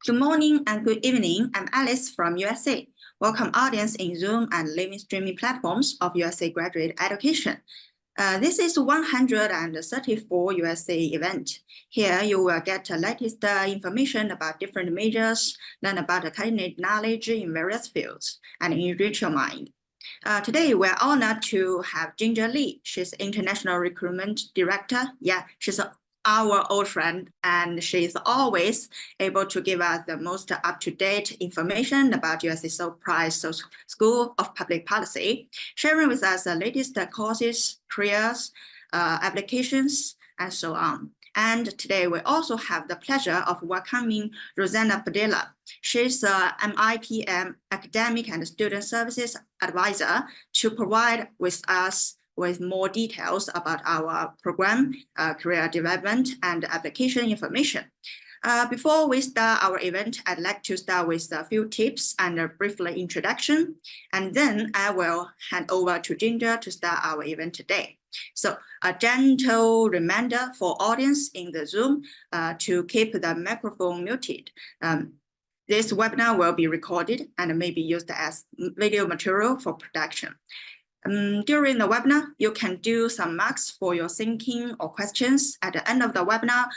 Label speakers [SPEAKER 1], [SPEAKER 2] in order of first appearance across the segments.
[SPEAKER 1] Good morning and good evening. I'm Alice from USC. Welcome audience in Zoom and living streaming platforms of USC graduate education. This is 134 USC event. Here you will get the latest information about different majors, learn about academic knowledge in various fields, and enrich your mind. Today, we're honored to have Ginger Lee. She's International Recruitment Director. Yeah, she's our old friend, and she's always able to give us the most up-to-date information about USC Price School of Public Policy, sharing with us the latest courses, careers, applications, and so on. And today we also have the pleasure of welcoming Rosanna Padilla. She's a IPPAM Academic and Student Services Advisor to provide with us with more details about our program, career development, and application information. Before we start our event, I'd like to start with a few tips and a brief introduction, and then I will hand over to Ginger to start our event today. So a gentle reminder for audience in the Zoom to keep the microphone muted. This webinar will be recorded and may be used as video material for production. During the webinar, you can do some marks for your thinking or questions. At the end of the webinar,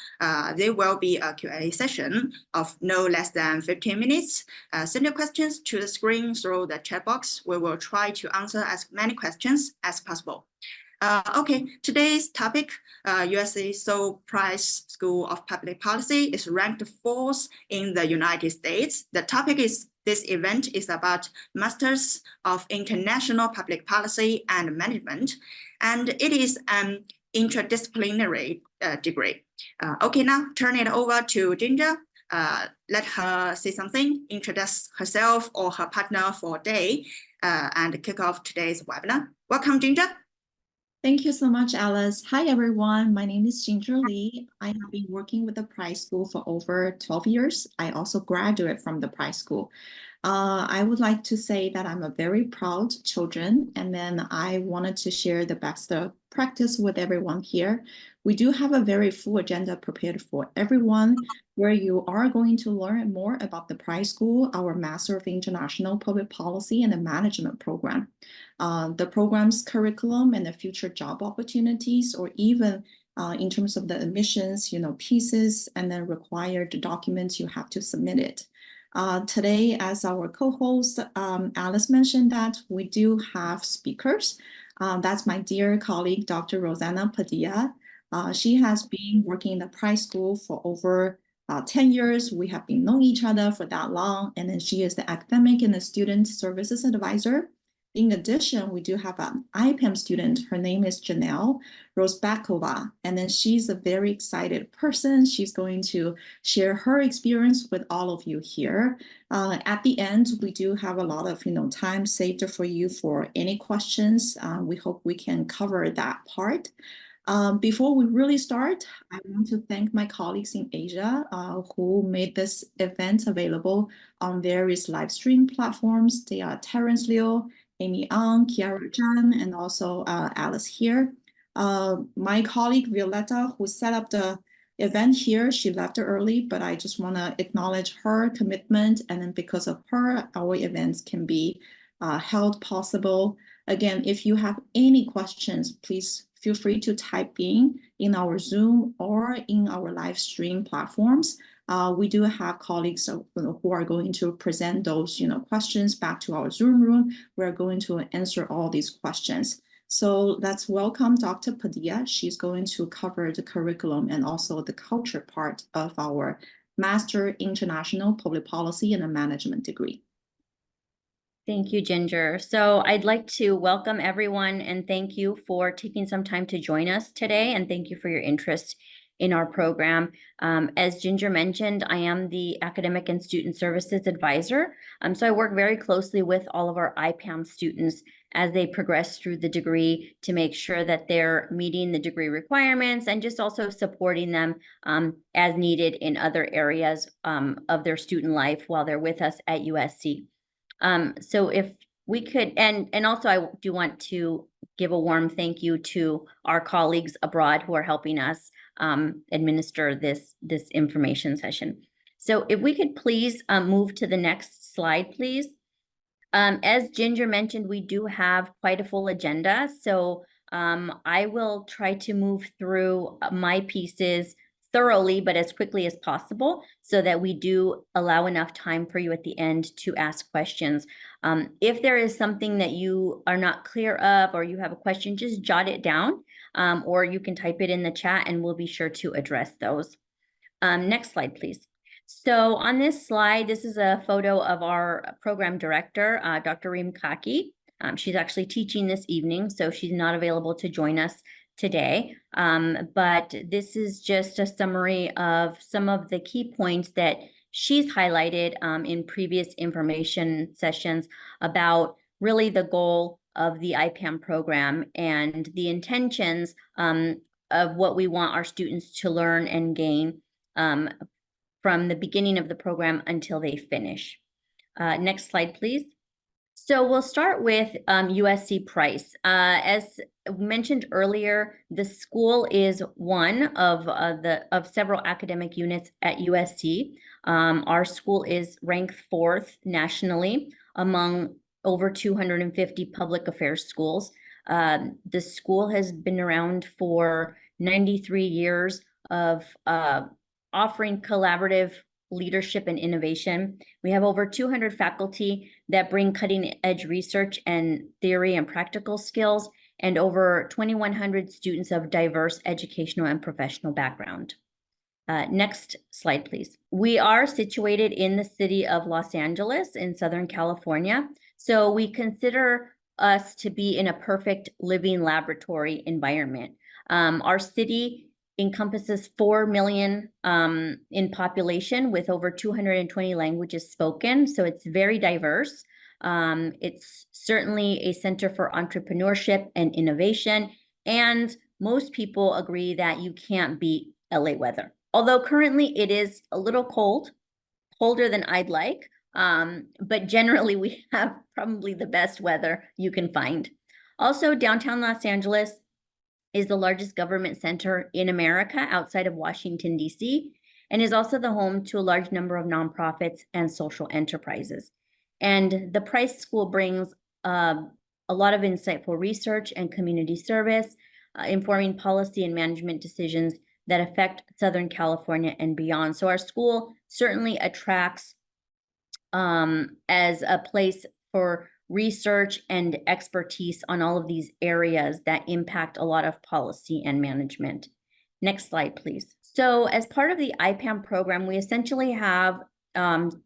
[SPEAKER 1] there will be a Q&A session of no less than 15 minutes. Send your questions to the screen through the chat box. We will try to answer as many questions as possible. Okay, today's topic, USC Price School of Public Policy is ranked 4th in the United States. The topic is this event is about Masters of International Public Policy and Management, and it is an interdisciplinary degree. Okay, now turn it over to Ginger. Let her say something, introduce herself or her partner for a day, and kick off today's webinar. Welcome, Ginger.
[SPEAKER 2] Thank you so much, Alice. Hi, everyone. My name is Ginger Lee. I have been working with the Price School for over 12 years. I also graduated from the Price School. I would like to say that I'm a very proud children, and then I wanted to share the best practice with everyone here. We do have a very full agenda prepared for everyone, where you are going to learn more about the Price School, our Master of International Public Policy and the Management program, the program's curriculum and the future job opportunities, or even in terms of the admissions, pieces and then required documents you have to submit it. Today, as our co-host, Alice mentioned that we do have speakers. That's my dear colleague, Dr. Rosanna Padilla. She has been working in the Price School for over 10 years. We have been knowing each other for that long, and then she is the academic and the student services advisor. In addition, we do have an IPPAM student. Her name is Janelle Rosbakova, and then she's a very excited person. She's going to share her experience with all of you here. At the end, we do have a lot of time saved for you for any questions. We hope we can cover that part. Before we really start, I want to thank my colleagues in Asia who made this event available on various live stream platforms. They are Terrence Liu, Amy Ang, Kiara Zhang, and also Alice here. My colleague Violetta, who set up the event here, she left early, but I just want to acknowledge her commitment, and then because of her, our events can be held possible. Again, if you have any questions, please feel free to type in our Zoom or in our live stream platforms. We do have colleagues who are going to present those questions back to our Zoom room. We're going to answer all these questions. So let's welcome Dr. Padilla. She's going to cover the curriculum and also the culture part of our Master International Public Policy and a Management degree.
[SPEAKER 3] Thank you, Ginger. So I'd like to welcome everyone and thank you for taking some time to join us today, and thank you for your interest in our program. As Ginger mentioned, I am the Academic and Student Services Advisor. So I work very closely with all of our IPPAM students as they progress through the degree to make sure that they're meeting the degree requirements and just also supporting them as needed in other areas of their student life while they're with us at USC. So if we could, and also I do want to give a warm thank you to our colleagues abroad who are helping us administer this information session. So if we could please move to the next slide, please. As Ginger mentioned, we do have quite a full agenda. So I will try to move through my pieces thoroughly, but as quickly as possible, so that we do allow enough time for you at the end to ask questions. If there is something that you are not clear of, or you have a question, just jot it down, or you can type it in the chat and we'll be sure to address those. Next slide, please. So on this slide, this is a photo of our program director, Dr. Reem Kaki. She's actually teaching this evening, so she's not available to join us today. But this is just a summary of some of the key points that she's highlighted in previous information sessions about really the goal of the IPPAM program and the intentions of what we want our students to learn and gain from the beginning of the program until they finish. Next slide, please. So we'll start with USC Price. As mentioned earlier, the school is one of several academic units at USC. Our school is ranked 4th nationally among over 250 public affairs schools. The school has been around for 93 years of offering collaborative leadership and innovation. We have over 200 faculty that bring cutting-edge research and theory and practical skills, and over 2,100 students of diverse educational and professional background. Next slide, please. We are situated in the city of Los Angeles in Southern California, so we consider us to be in a perfect living laboratory environment. Our city encompasses 4 million in population with over 220 languages spoken. So it's very diverse. It's certainly a center for entrepreneurship and innovation. And most people agree that you can't beat LA weather. Although currently it is a little cold, colder than I'd like. But generally we have probably the best weather you can find. Also, downtown Los Angeles is the largest government center in America outside of Washington, D.C., and is also the home to a large number of nonprofits and social enterprises. And the Price School brings a lot of insightful research and community service, informing policy and management decisions that affect Southern California and beyond. So our school certainly attracts as a place for research and expertise on all of these areas that impact a lot of policy and management. Next slide, please. So as part of the IPPAM program, we essentially have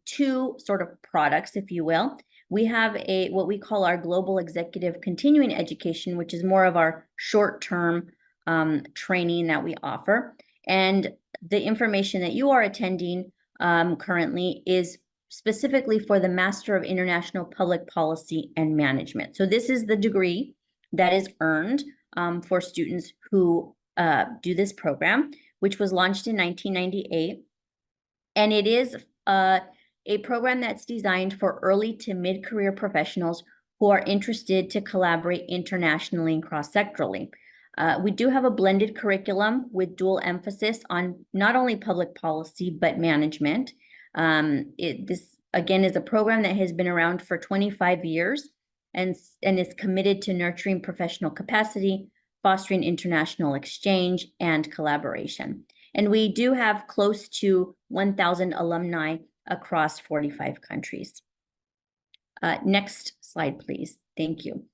[SPEAKER 3] two sort of products, if you will. We have what we call our Global Executive Continuing Education, which is more of our short-term training that we offer. And the information that you are attending currently is specifically for the Master of International Public Policy and Management. So this is the degree that is earned for students who do this program, which was launched in 1998. And it is a program that's designed for early to mid-career professionals who are interested to collaborate internationally and cross-sectorally. We do have a blended curriculum with dual emphasis on not only public policy, but management. This, again, is a program that has been around for 25 years and is committed to nurturing professional capacity, fostering international exchange and collaboration. And we do have close to 1,000 alumni across 45 countries. Next slide, please. Thank you.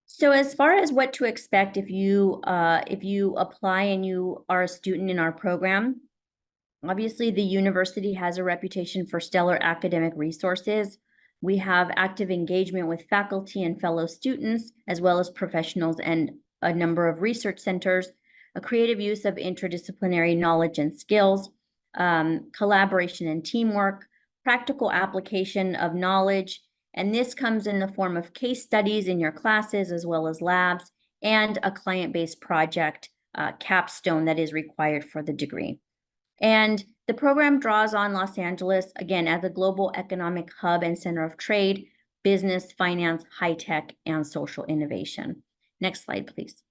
[SPEAKER 3] So as far as what to expect if you apply and you are a student in our program, obviously the university has a reputation for stellar academic resources. We have active engagement with faculty and fellow students, as well as professionals and a number of research centers, a creative use of interdisciplinary knowledge and skills, collaboration and teamwork, practical application of knowledge, and this comes in the form of case studies in your classes as well as labs, and a client-based project capstone that is required for the degree. And the program draws on Los Angeles, again, as a global economic hub and center of trade, business, finance, high tech, and social innovation. Next slide, please.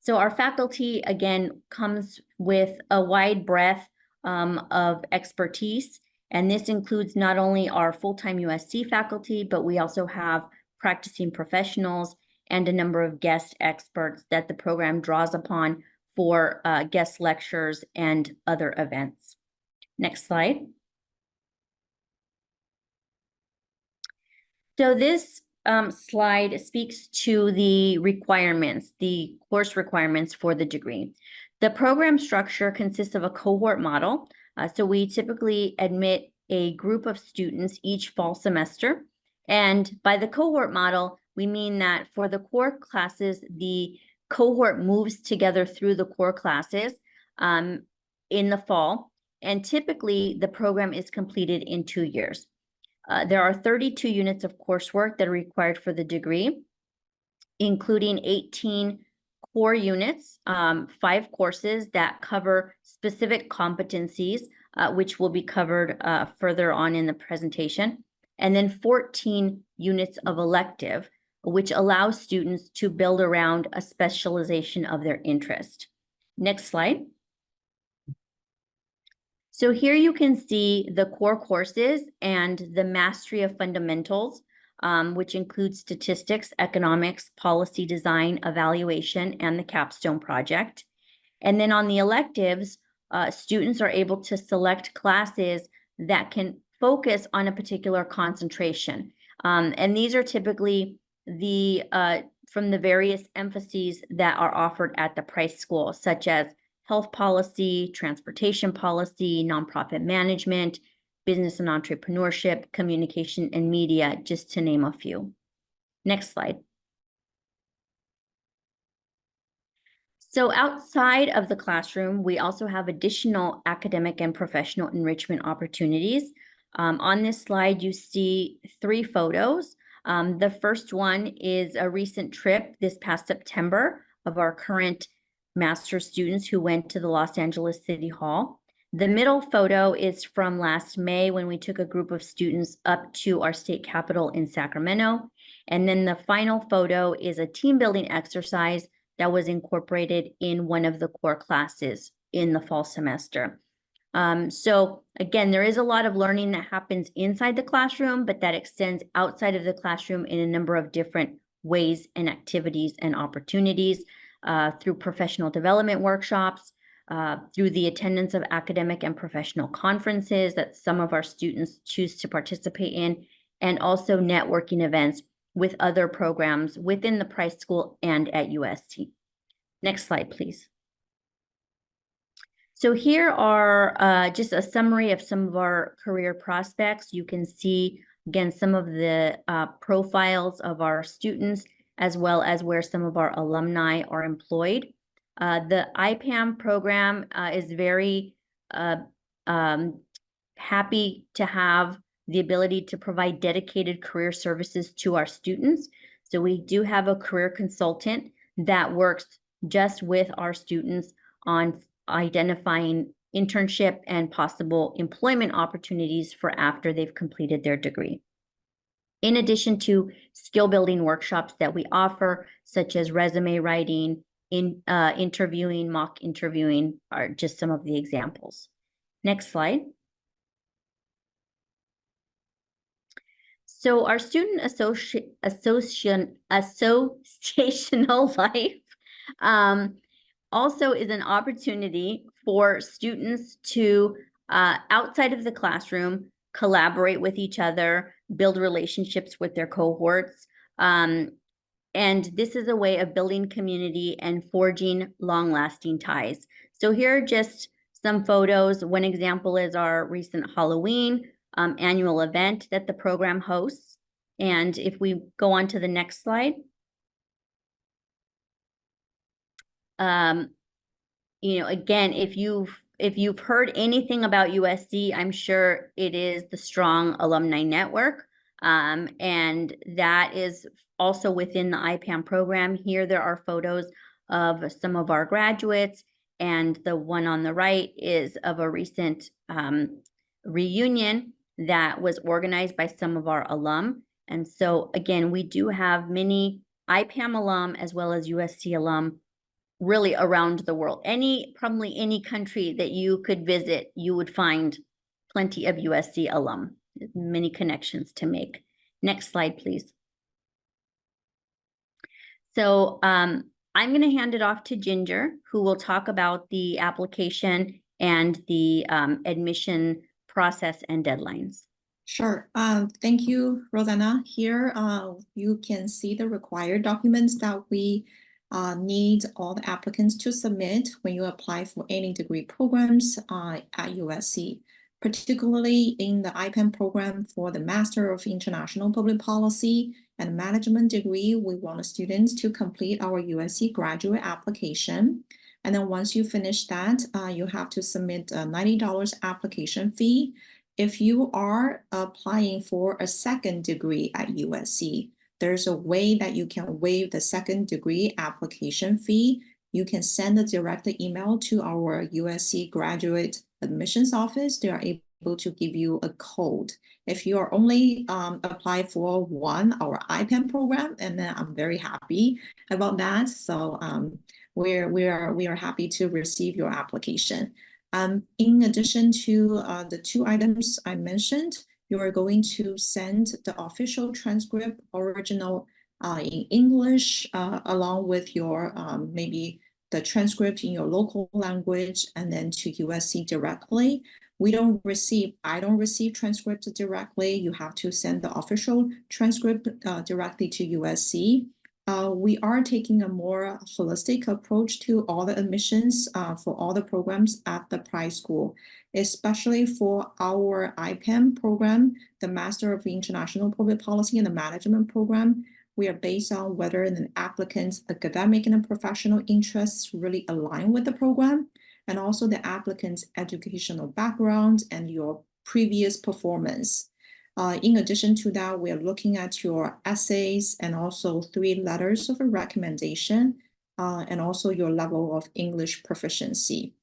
[SPEAKER 3] So our faculty, again, comes with a wide breadth of expertise, and this includes not only our full-time USC faculty, but we also have practicing professionals and a number of guest experts that the program draws upon for guest lectures and other events. Next slide. So this slide speaks to the requirements, the course requirements for the degree. The program structure consists of a cohort model. So we typically admit a group of students each fall semester. And by the cohort model, we mean that for the core classes, the cohort moves together through the core classes in the fall. And typically, the program is completed in 2 years. There are 32 units of coursework that are required for the degree, including 18 core units, 5 courses that cover specific competencies, which will be covered further on in the presentation, and then 14 units of elective, which allows students to build around a specialization of their interest. Next slide. So here you can see the core courses and the mastery of fundamentals, which includes statistics, economics, policy design, evaluation, and the capstone project. And then on the electives, students are able to select classes that can focus on a particular concentration. And these are typically from the various emphases that are offered at the Price School, such as health policy, transportation policy, nonprofit management, business and entrepreneurship, communication and media, just to name a few. Next slide. So outside of the classroom, we also have additional academic and professional enrichment opportunities. On this slide, you see 3 photos. The first one is a recent trip this past September of our current master's students who went to the Los Angeles City Hall. The middle photo is from last May when we took a group of students up to our state capitol in Sacramento. And then the final photo is a team building exercise that was incorporated in one of the core classes in the fall semester. So again, there is a lot of learning that happens inside the classroom, but that extends outside of the classroom in a number of different ways and activities and opportunities. Through professional development workshops, through the attendance of academic and professional conferences that some of our students choose to participate in, and also networking events with other programs within the Price School and at USC. Next slide, please. So here are just a summary of some of our career prospects. You can see, again, some of the profiles of our students, as well as where some of our alumni are employed. The IPPAM program is very happy to have the ability to provide dedicated career services to our students. So we do have a career consultant that works just with our students on identifying internship and possible employment opportunities for after they've completed their degree. In addition to skill building workshops that we offer, such as resume writing, interviewing, mock interviewing, are just some of the examples. Next slide. So our student associational life also is an opportunity for students to, outside of the classroom, collaborate with each other, build relationships with their cohorts. And this is a way of building community and forging long-lasting ties. So here are just some photos. One example is our recent Halloween annual event that the program hosts. And if we go on to the next slide. You know, again, if you've heard anything about USC, I'm sure it is the strong alumni network. And that is also within the IPPAM program. Here, there are photos of some of our graduates, and the one on the right is of a recent reunion that was organized by some of our alum. And so again, we do have many IPPAM alum as well as USC alum really around the world. Probably any country that you could visit, you would find plenty of USC alum, many connections to make. Next slide, please. So I'm going to hand it off to Ginger, who will talk about the application and the admission process and deadlines.
[SPEAKER 2] Sure. Thank you, Rosanna. Here, you can see the required documents that we need all the applicants to submit when you apply for any degree programs at USC, particularly in the IPPAM program for the Master of International Public Policy and Management degree. We want students to complete our USC graduate application. And then once you finish that, you have to submit a $90 application fee. If you are applying for a second degree at USC, there's a way that you can waive the second degree application fee. You can send a direct email to our USC graduate admissions office. They are able to give you a code. If you are only apply for our IPPAM program, and then I'm very happy about that. So we are happy to receive your application. In addition to the 2 items I mentioned, you are going to send the official transcript original in English along with your maybe the transcript in your local language, and then to USC directly. I don't receive transcripts directly. You have to send the official transcript directly to USC. We are taking a more holistic approach to all the admissions for all the programs at the Price School, especially for our IPPAM program, the Master of International Public Policy and the Management program. We are based on whether an applicant's academic and professional interests really align with the program, and also the applicant's educational background and your previous performance. In addition to that, we are looking at your essays and also 3 letters of a recommendation and also your level of English proficiency.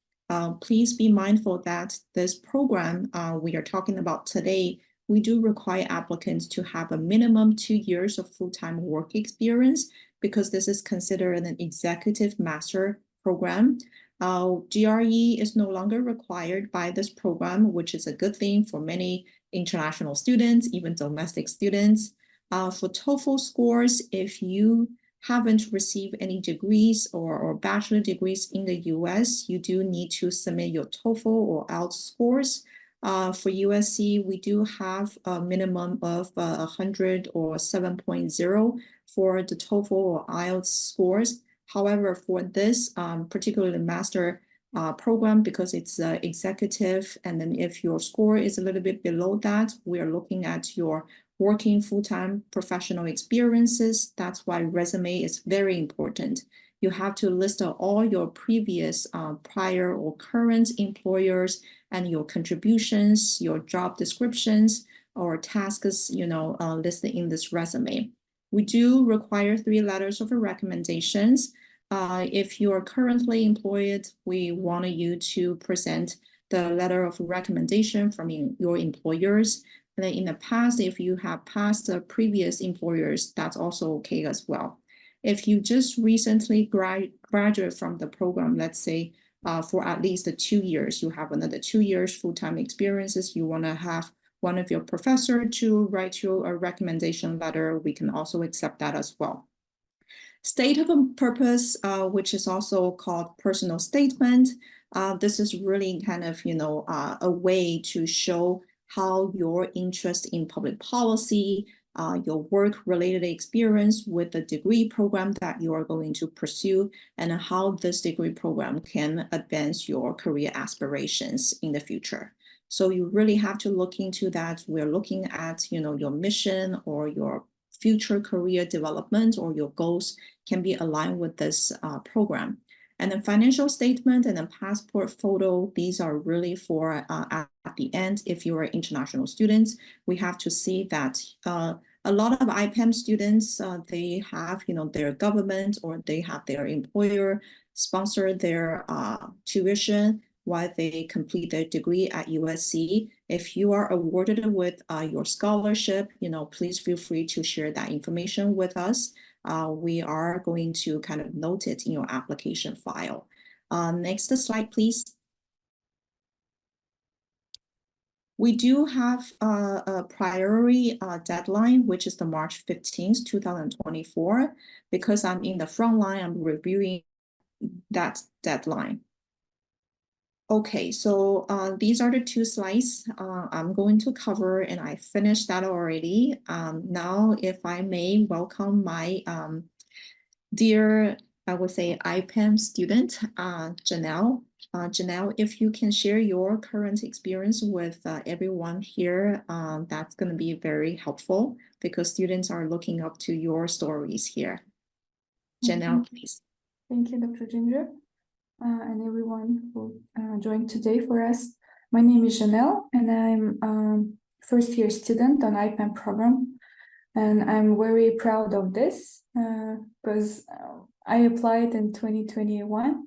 [SPEAKER 2] Please be mindful that this program we are talking about today, we do require applicants to have a minimum 2 years of full-time work experience because this is considered an executive master program. GRE is no longer required by this program, which is a good thing for many international students, even domestic students. For TOEFL scores, if you haven't received any degrees or bachelor degrees in the US, you do need to submit your TOEFL or IELTS scores. For USC, we do have a minimum of 100 or 7.0 for the TOEFL or IELTS scores. However, for this particularly master program, because it's executive, and then if your score is a little bit below that, we are looking at your working full-time professional experiences. That's why resume is very important. You have to list all your previous prior or current employers and your contributions, your job descriptions or tasks, listed in this resume. We do require 3 letters of recommendations. If you are currently employed, we want you to present the letter of recommendation from your employers. And then in the past, if you have passed the previous employers, that's also okay as well. If you just recently graduate from the program, let's say for at least 2 years, you have another 2 years full-time experiences, you want to have one of your professor to write you a recommendation letter, we can also accept that as well. State of purpose, which is also called personal statement. This is really kind of, a way to show how your interest in public policy, your work-related experience with the degree program that you are going to pursue, and how this degree program can advance your career aspirations in the future. So you really have to look into that. We're looking at, your mission or your future career development or your goals can be aligned with this program. And then financial statement and then passport photo, these are really for at the end, if you are international students, we have to see that a lot of IPPAM students, they have, their government or they have their employer sponsor their tuition while they complete their degree at USC. If you are awarded with your scholarship, please feel free to share that information with us. we are going to kind of note it in your application file. Next slide, please. We do have a priority deadline, which is the March 15th, 2024. Because I'm in the front line, I'm reviewing that deadline. Okay, so these are the two slides I'm going to cover, and I finished that already. Now, if I may welcome my dear, I would say, IPPAM student, Janelle. Janelle, if you can share your current experience with everyone here, that's going to be very helpful because students are looking up to your stories here. Janelle, please.
[SPEAKER 4] Thank you, Dr. Ginger, and everyone who joined today for us. My name is Janelle, and I'm first-year student on IPPAM program. And I'm very proud of this because I applied in 2021.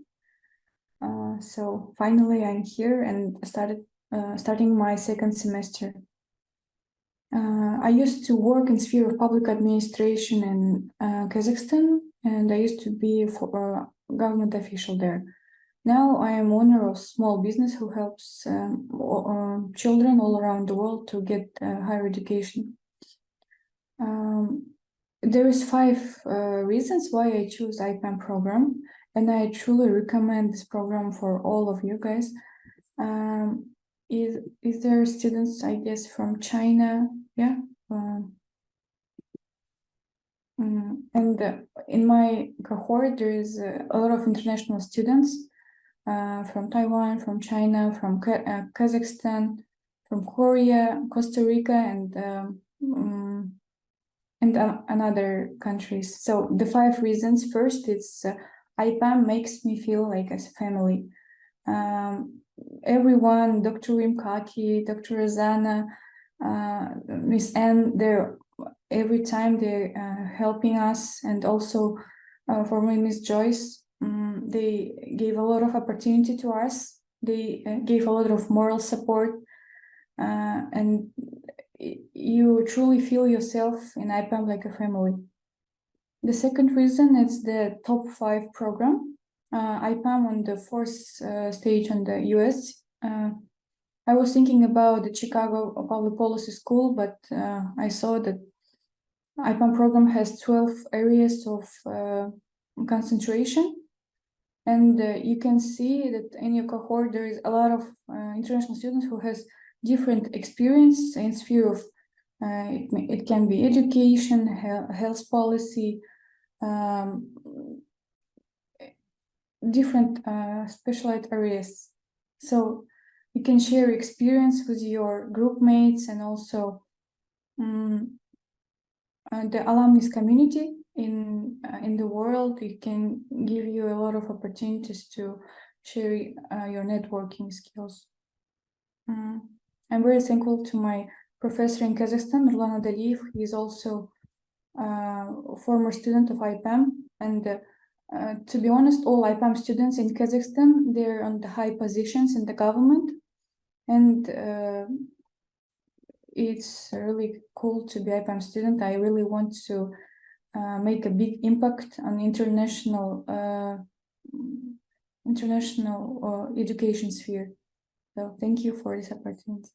[SPEAKER 4] So finally I'm here and starting my second semester. I used to work in sphere of public administration in Kazakhstan, and I used to be a government official there. Now I am owner of small business who helps children all around the world to get higher education. There is 5 reasons why I choose IPPAM program, and I truly recommend this program for all of you guys. Is there students, I guess, from China? Yeah. And in my cohort, there is a lot of international students from Taiwan, from China, from Kazakhstan, from Korea, Costa Rica, and other countries. So the 5 reasons. First, it's IPPAM makes me feel like as a family. Everyone, Dr. Rimkaki, Dr. Razana, Miss Anne, every time they're helping us, and also for me, Miss Joyce, they gave a lot of opportunity to us. They gave a lot of moral support, and you truly feel yourself in IPPAM like a family. The second reason is the top 5 program. IPPAM on the 4th stage on the US. I was thinking about the Chicago Public Policy School, but I saw that IPPAM program has 12 areas of concentration. And you can see that in your cohort, there is a lot of international students who has different experience in sphere of, it can be education, health policy, different specialized areas. So you can share experience with your group mates, and also the alumni community in the world. It can give you a lot of opportunities to share your networking skills. I'm very thankful to my professor in Kazakhstan, Nurlan Adaliyev. He is also a former student of IPPAM, and to be honest, all IPPAM students in Kazakhstan, they're on the high positions in the government, and it's really cool to be IPPAM student. I really want to make a big impact on international education sphere. So thank you for this opportunity.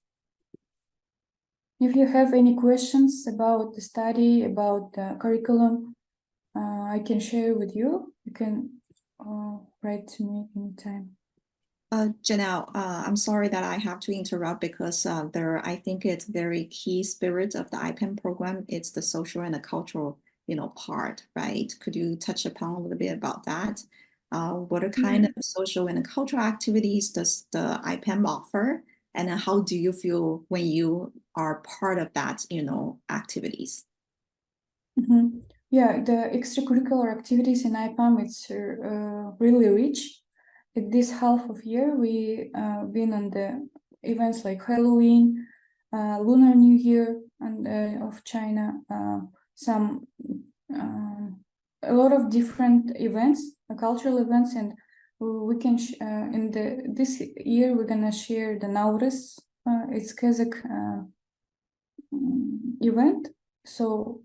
[SPEAKER 4] If you have any questions about the study, about the curriculum, I can share with you. You can write to me anytime.
[SPEAKER 2] Janelle, I'm sorry that I have to interrupt because I think it's very key spirit of the IPPAM program. It's the social and the cultural, part, right? Could you touch upon a little bit about that? What kind of social and cultural activities does the IPPAM offer? And how do you feel when you are part of that, activities?
[SPEAKER 4] Yeah, the extracurricular activities in IPPAM, it's really rich. In this half of year, we been on the events like Halloween, Lunar New Year, and of China, a lot of different events, cultural events, and we can this year we're gonna share the Nauruz. It's Kazakh event, So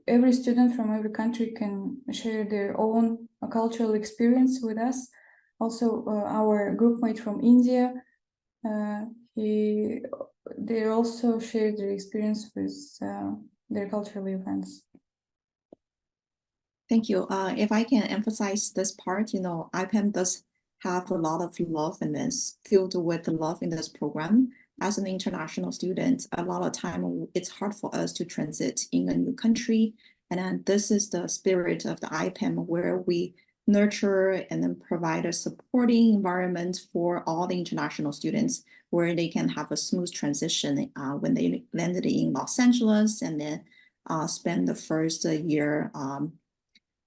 [SPEAKER 4] every student from every country can share their own cultural experience with us. Also, our group mate from India, they also shared their experience with their cultural events.
[SPEAKER 2] Thank you. If I can emphasize this part, you know, IPPAM does have a lot of love and is filled with love in this program. As an international student, a lot of time it's hard for us to transit in a new country. And then this is the spirit of the IPPAM where we nurture and then provide a supporting environment for all the international students where they can have a smooth transition when they landed in Los Angeles and then spend the first year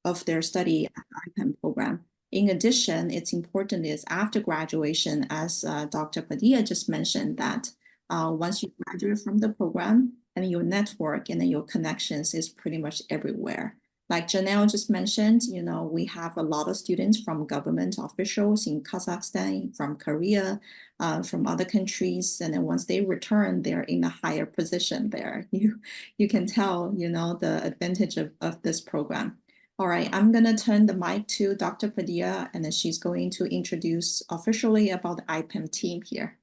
[SPEAKER 2] of their study at the IPPAM program. In addition, it's important is after graduation, as Dr. Padilla just mentioned, that once you graduate from the program, and your network and then your connections is pretty much everywhere. Like Janelle just mentioned, you know, we have a lot of students from government officials in Kazakhstan, from Korea, from other countries, and then once they return, they're in a higher position there. You can tell, you know, the advantage of this program. All right, I'm going to turn the mic to Dr. Padilla, and then she's going to introduce officially about the IPPAM team here.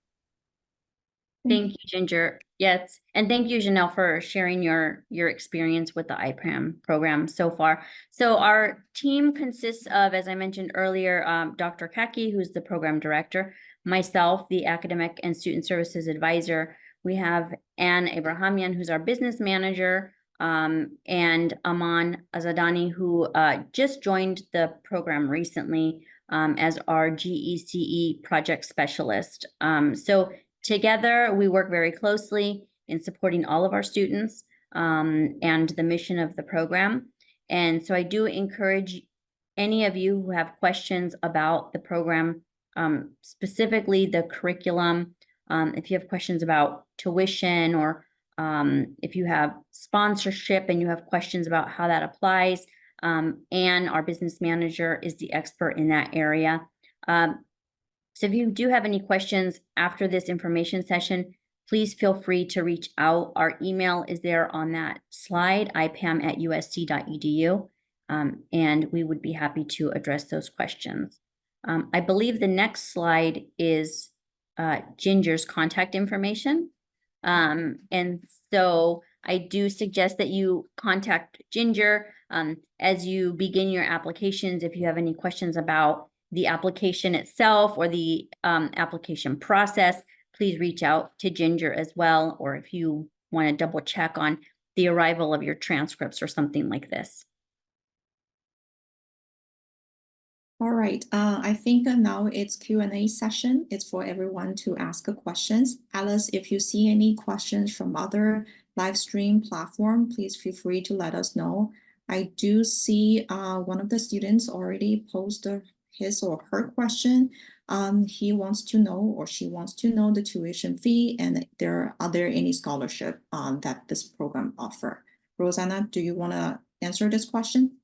[SPEAKER 3] Thank you, Ginger. Yes, and thank you, Janelle, for sharing your experience with the IPPAM program so far. So our team consists of, as I mentioned earlier, Dr. Kaki, who's the program director, myself, the academic and student services advisor. We have Anne Abrahamian, who's our business manager, and Aman Azadani, who just joined the program recently as our GECE project specialist. So together, we work very closely in supporting all of our students and the mission of the program. And so I do encourage any of you who have questions about the program, specifically the curriculum, if you have questions about tuition or if you have sponsorship and you have questions about how that applies, Anne, our business manager, is the expert in that area. So if you do have any questions after this information session, please feel free to reach out. Our email is there on that slide, ipam@usc.edu, and we would be happy to address those questions. I believe the next slide is Ginger's contact information. And so I do suggest that you contact Ginger as you begin your applications. If you have any questions about the application itself or the application process, please reach out to Ginger as well, or if you want to double check on the arrival of your transcripts or something like this.
[SPEAKER 2] All right, I think now it's Q&A session. It's for everyone to ask questions. Alice, if you see any questions from other live stream platform, please feel free to let us know. I do see one of the students already posted his or her question. He wants to know, or she wants to know, the tuition fee and are there any scholarship that this program offer. Rosanna, do you want to answer this question?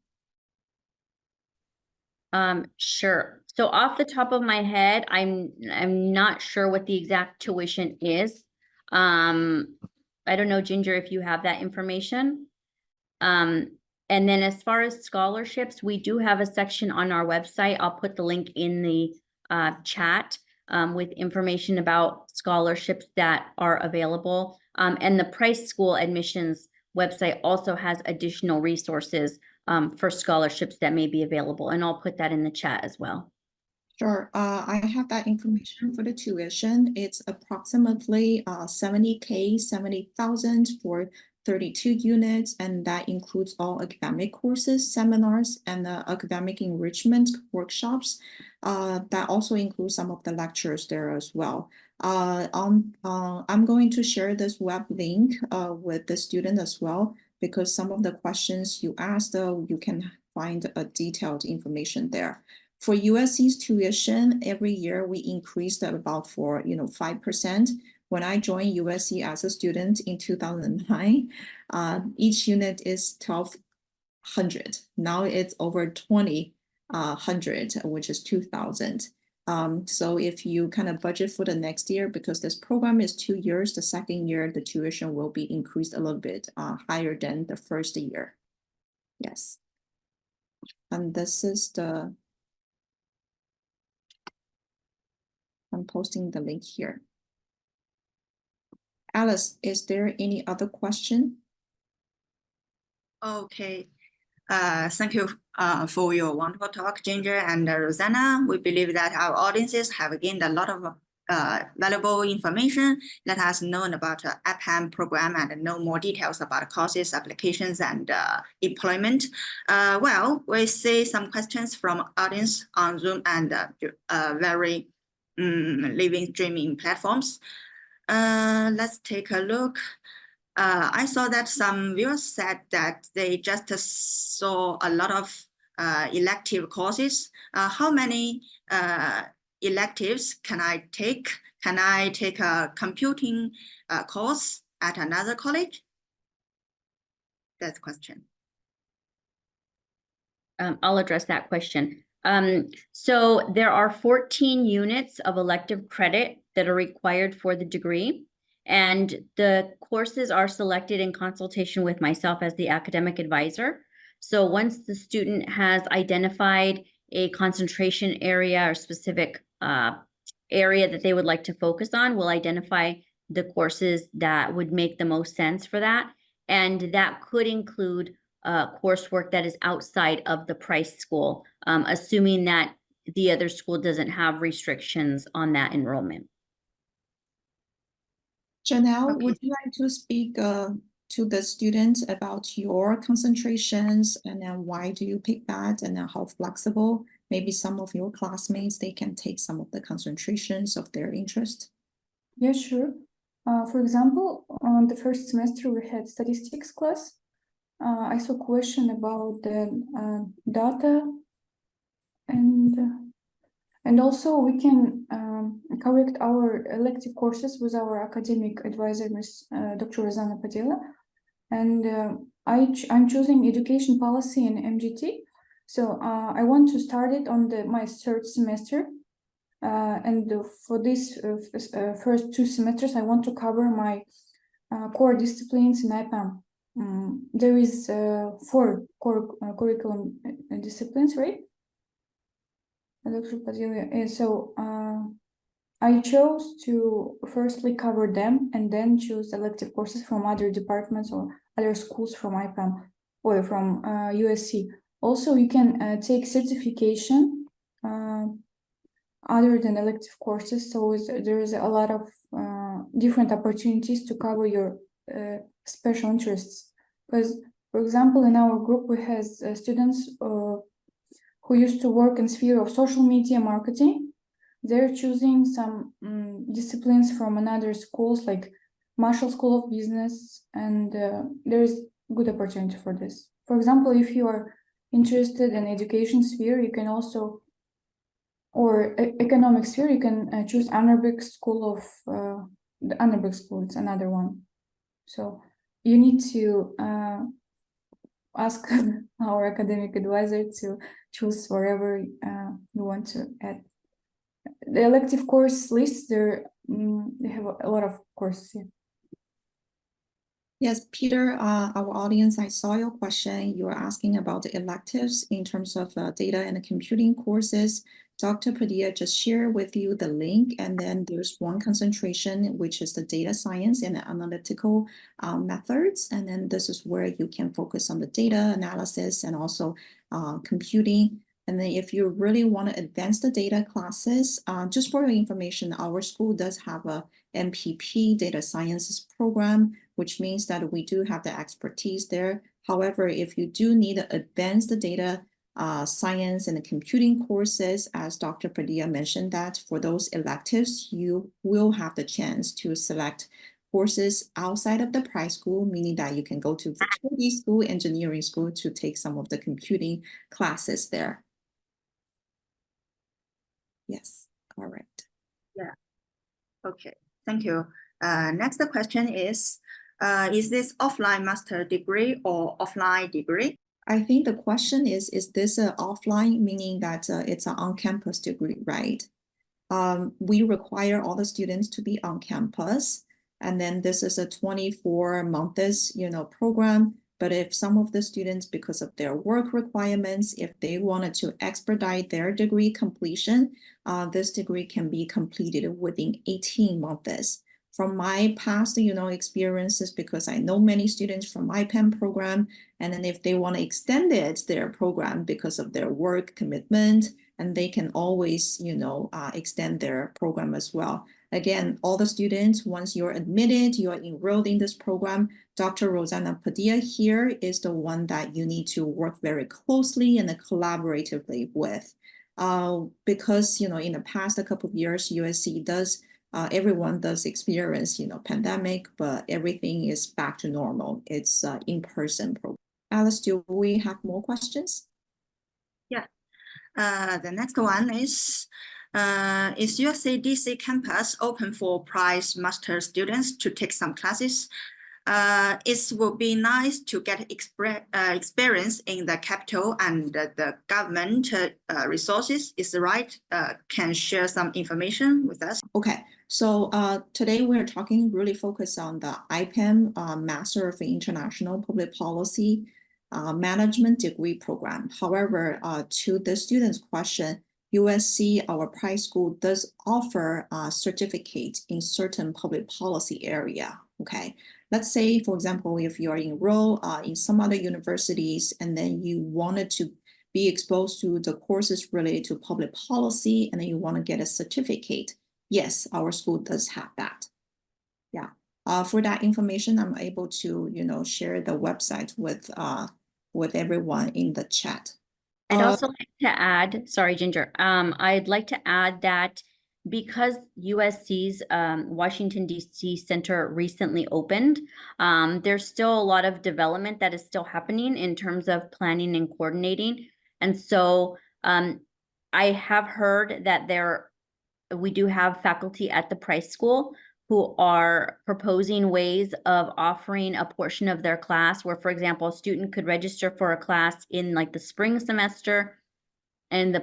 [SPEAKER 3] Sure. So off the top of my head, I'm not sure what the exact tuition is. I don't know, Ginger, if you have that information. And then as far as scholarships, we do have a section on our website. I'll put the link in the chat with information about scholarships that are available. And the Price School admissions website also has additional resources for scholarships that may be available. And I'll put that in the chat as well.
[SPEAKER 2] Sure. I have that information for the tuition. It's approximately 70,000 for 32 units, and that includes all academic courses, seminars, and academic enrichment workshops. That also includes some of the lectures there as well. I'm going to share this web link with the student as well, because some of the questions you asked, you can find detailed information there. For USC's tuition, every year we increased about 5%. When I joined USC as a student in 2009, each unit is $1,200. Now it's over $2,000, which is $2,000. So if you kind of budget for the next year, because this program is 2 years, the second year, the tuition will be increased a little bit higher than the first year. Yes. And this is the, I'm posting the link here. Alice, is there any other question?
[SPEAKER 1] Okay. Thank you for your wonderful talk, Ginger and Rosanna. We believe that our audiences have gained a lot of valuable information. Let us know about the IPPAM program and know more details about courses, applications, and employment. Well, we see some questions from audience on Zoom and very living streaming platforms. Let's take a look. I saw that some viewers said that they just saw a lot of elective courses. How many electives can I take? Can I take a computing course at another college? That's the question.
[SPEAKER 3] I'll address that question. So there are 14 units of elective credit that are required for the degree. And the courses are selected in consultation with myself as the academic advisor. So once the student has identified a concentration area or specific area that they would like to focus on, we'll identify the courses that would make the most sense for that. And that could include coursework that is outside of the Price School, assuming that the other school doesn't have restrictions on that enrollment.
[SPEAKER 2] Janelle,
[SPEAKER 1] Okay.
[SPEAKER 2] would you like to speak to the students about your concentrations and then why do you pick that and then how flexible? Maybe some of your classmates, they can take some of the concentrations of their interest.
[SPEAKER 4] Yeah, sure. For example, on the first semester we had statistics class. I saw a question about the data, and also we can correct our elective courses with our academic advisor, Ms. Dr. Rosanna Padilla. And I'm choosing education policy in MGT. So I want to start it on my third semester. And for these first 2 semesters, I want to cover my core disciplines in IPPAM. There is 4 core curriculum disciplines, right? And so I chose to firstly cover them and then choose elective courses from other departments or other schools from IPPAM or from USC. Also, you can take certification other than elective courses. So there is a lot of different opportunities to cover your special interests. Because, for example, in our group, we have students who used to work in sphere of social media marketing. They're choosing some disciplines from another schools like Marshall School of Business, and there is good opportunity for this. For example, if you are interested in education sphere, you can also, or economic sphere, you can choose Annenberg School of, the Annenberg School, it's another one. So you need to ask our academic advisor to choose wherever you want to add. The elective course lists, they have a lot of courses here.
[SPEAKER 2] Yes, Peter, our audience, I saw your question. You were asking about the electives in terms of data and computing courses. Dr. Padilla just shared with you the link, and then there's one concentration, which is the data science and analytical methods. And then this is where you can focus on the data analysis and also computing. And then if you really want to advance the data classes, just for your information, our school does have a MPP data sciences program, which means that we do have the expertise there. However, if you do need to advance the data science and the computing courses, as Dr. Padilla mentioned, that for those electives, you will have the chance to select courses outside of the Price School, meaning that you can go to fertility school, engineering school to take some of the computing classes there. Yes, all right.
[SPEAKER 1] Yeah. Okay, thank you. Next question is this offline master degree or offline degree?
[SPEAKER 2] I think the question is this offline, meaning that it's an on-campus degree, right? We require all the students to be on campus. And then this is a 24 months, program. But if some of the students, because of their work requirements, if they wanted to expedite their degree completion, this degree can be completed within 18 months. From my past, experiences, because I know many students from IPPAM program, and then if they want to extend their program because of their work commitment, and they can always, extend their program as well. Again, all the students, once you're admitted, you're enrolled in this program, Dr. Rosanna Padilla here is the one that you need to work very closely and collaboratively with. Because, in the past a couple of years, USC does, everyone does experience, pandemic, but everything is back to normal. It's in-person program. Alice, do we have more questions?
[SPEAKER 1] Yeah. The next one is USC DC campus open for price master students to take some classes? It would be nice to get experience in the capital and the government resources. Is right? Can share some information with us?
[SPEAKER 2] Okay, so today we're talking really focused on the IPPAM Master of International Public Policy Management degree program. However, to the student's question, USC, our price school, does offer a certificate in certain public policy area. Okay, let's say, for example, if you are enrolled in some other universities and then you wanted to be exposed to the courses related to public policy and then you want to get a certificate, yes, our school does have that. Yeah. For that information, I'm able to, share the website with everyone in the chat.
[SPEAKER 3] I'd also like to add, sorry, Ginger. I'd like to add that because USC's Washington, D.C. Center recently opened, there's still a lot of development that is still happening in terms of planning and coordinating. And so I have heard that we do have faculty at the Price School who are proposing ways of offering a portion of their class where, for example, a student could register for a class in like the spring semester and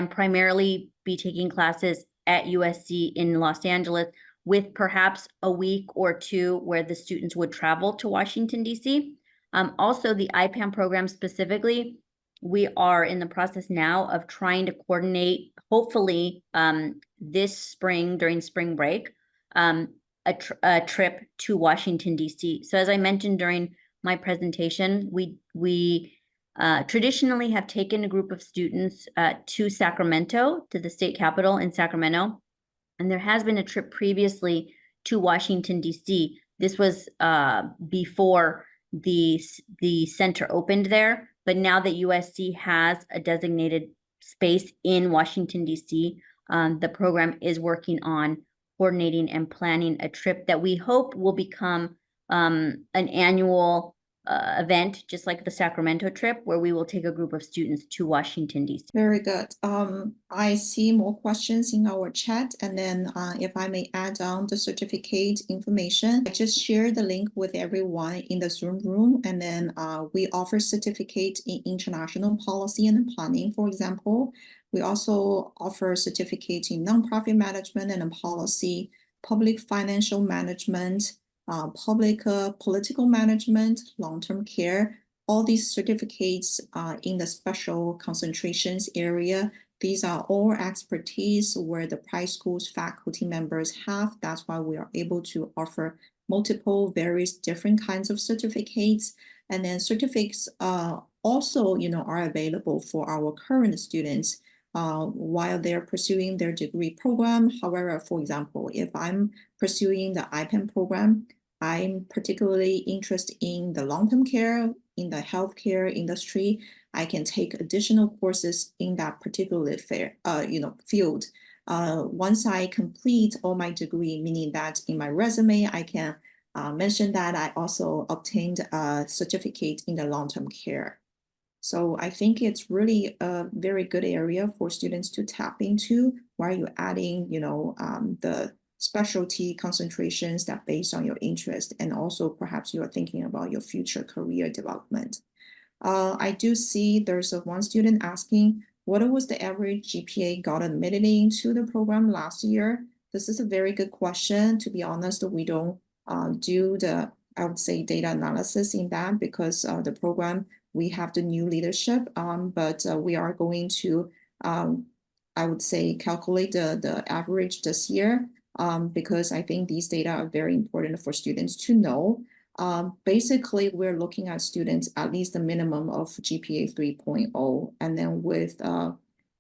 [SPEAKER 3] primarily be taking classes at USC in Los Angeles with perhaps a week or two where the students would travel to Washington, D.C. Also, the IPPAM program specifically, we are in the process now of trying to coordinate, hopefully this spring during spring break, a trip to Washington, D.C. So as I mentioned during my presentation, we traditionally have taken a group of students to Sacramento, to the state capitol in Sacramento. And there has been a trip previously to Washington, D.C. This was before the center opened there. But now that USC has a designated space in Washington, D.C., the program is working on coordinating and planning a trip that we hope will become an annual event, just like the Sacramento trip, where we will take a group of students to Washington, D.C.
[SPEAKER 2] Very good. I see more questions in our chat. And then if I may add on the certificate information, I just share the link with everyone in the Zoom room. And then we offer certificate in international policy and planning, for example. We also offer certificate in nonprofit management and policy, public financial management, public political management, long-term care. All these certificates in the special concentrations area, these are all expertise where the Price School's faculty members have. That's why we are able to offer multiple, various different kinds of certificates. And then certificates also, are available for our current students while they're pursuing their degree program. However, for example, if I'm pursuing the IPPAM program, I'm particularly interested in the long-term care, in the healthcare industry. I can take additional courses in that particular field. Once I complete all my degree, meaning that in my resume, I can mention that I also obtained a certificate in the long-term care. So I think it's really a very good area for students to tap into while you're adding, the specialty concentrations that based on your interest, and also perhaps you are thinking about your future career development. I do see there's one student asking, what was the average GPA got admitted into the program last year? This is a very good question. To be honest, we don't do the, I would say, data analysis in that because the program, we have the new leadership, but we are going to, I would say, calculate the average this year because I think these data are very important for students to know. Basically, we're looking at students at least a minimum of GPA 3.0, and then with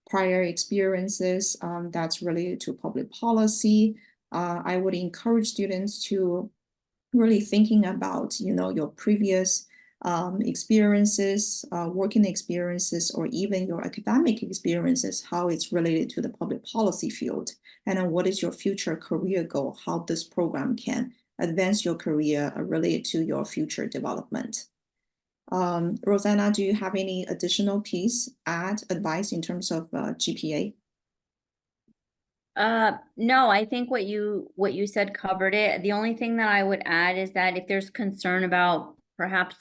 [SPEAKER 2] prior experiences that's related to public policy. I would encourage students to really thinking about, your previous experiences, working experiences, or even your academic experiences, how it's related to the public policy field, and then what is your future career goal, how this program can advance your career related to your future development. Rosanna, do you have any additional advice in terms of GPA?
[SPEAKER 3] No, I think what you said covered it. The only thing that I would add is that if there's concern about perhaps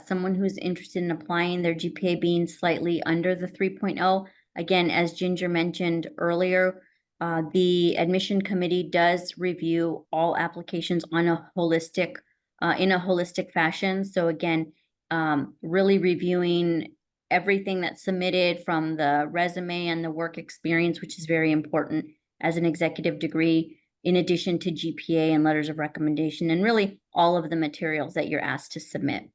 [SPEAKER 3] someone who's interested in applying their GPA being slightly under the 3.0, again, as Ginger mentioned earlier, the admission committee does review all applications on a holistic, in a holistic fashion. So again, really reviewing everything that's submitted from the resume and the work experience, which is very important as an executive degree, in addition to GPA and letters of recommendation, and really all of the materials that you're asked to submit.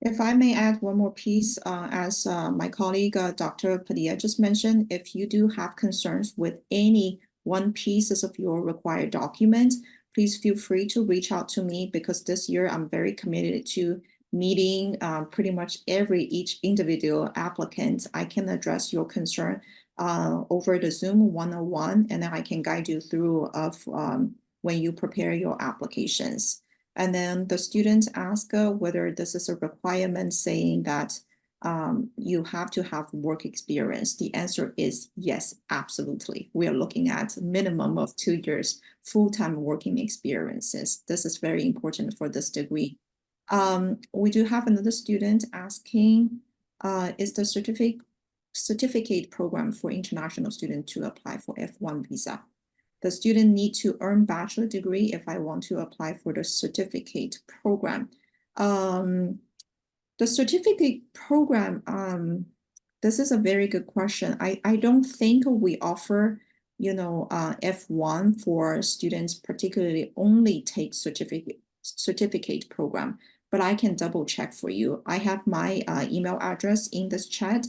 [SPEAKER 2] If I may add one more piece, as my colleague, Dr. Padilla just mentioned, if you do have concerns with any one pieces of your required documents, please feel free to reach out to me because this year I'm very committed to meeting pretty much each individual applicant. I can address your concern over the Zoom one-on-one, and then I can guide you through when you prepare your applications. And then the students ask whether this is a requirement saying that you have to have work experience. The answer is yes, absolutely. We are looking at a minimum of 2 years full-time working experiences. This is very important for this degree. We do have another student asking, is the certificate program for international students to apply for F1 visa? The student need to earn bachelor degree if I want to apply for the certificate program. The certificate program, this is a very good question. I don't think we offer, F1 for students particularly only take certificate program, but I can double check for you. I have my email address in this chat.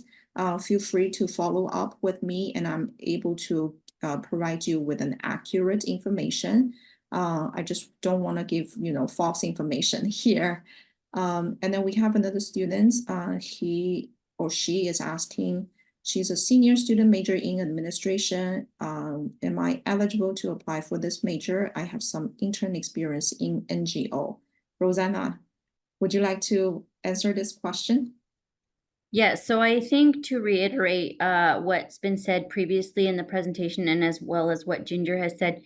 [SPEAKER 2] Feel free to follow up with me and I'm able to provide you with an accurate information. I just don't want to give, false information here. And then we have another student, he or she is asking, she's a senior student major in administration. Am I eligible to apply for this major? I have some intern experience in NGO. Rosanna, would you like to answer this question?
[SPEAKER 3] Yes, so I think to reiterate what's been said previously in the presentation and as well as what Ginger has said,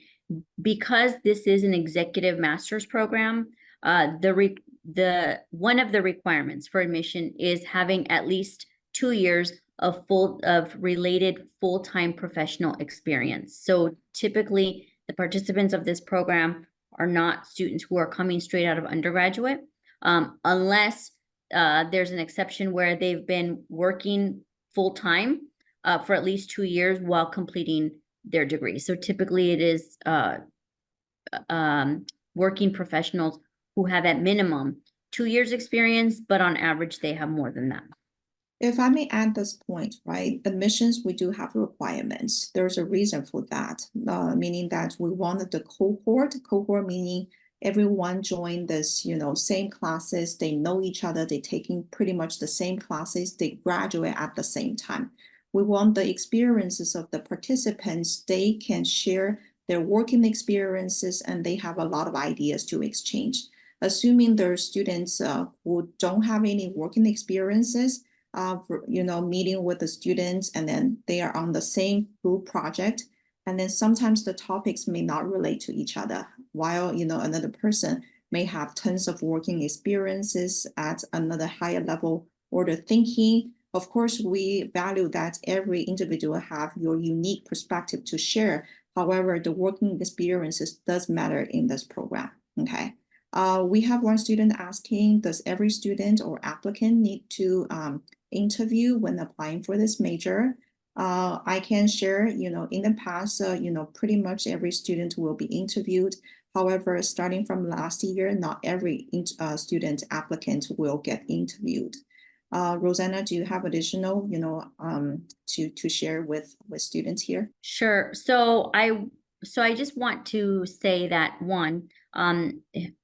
[SPEAKER 3] because this is an executive master's program, one of the requirements for admission is having at least 2 years of related full-time professional experience. So typically the participants of this program are not students who are coming straight out of undergraduate, unless there's an exception where they've been working full-time for at least 2 years while completing their degree. So typically it is working professionals who have at minimum 2 years experience, but on average they have more than that.
[SPEAKER 2] If I may add this point, right? Admissions, we do have requirements. There's a reason for that, meaning that we wanted the cohort meaning everyone joined this, same classes, they know each other, they're taking pretty much the same classes, they graduate at the same time. We want the experiences of the participants, they can share their working experiences and they have a lot of ideas to exchange. Assuming there are students who don't have any working experiences, meeting with the students and then they are on the same group project. And then sometimes the topics may not relate to each other, while, another person may have tons of working experiences at another higher level or the thinking. Of course, we value that every individual have your unique perspective to share. However, the working experiences does matter in this program, okay? We have one student asking, does every student or applicant need to interview when applying for this major? I can share, in the past, pretty much every student will be interviewed. However, starting from last year, not every student applicant will get interviewed. Rosanna, do you have additional, to share with students here?
[SPEAKER 3] Sure. So I just want to say that one, an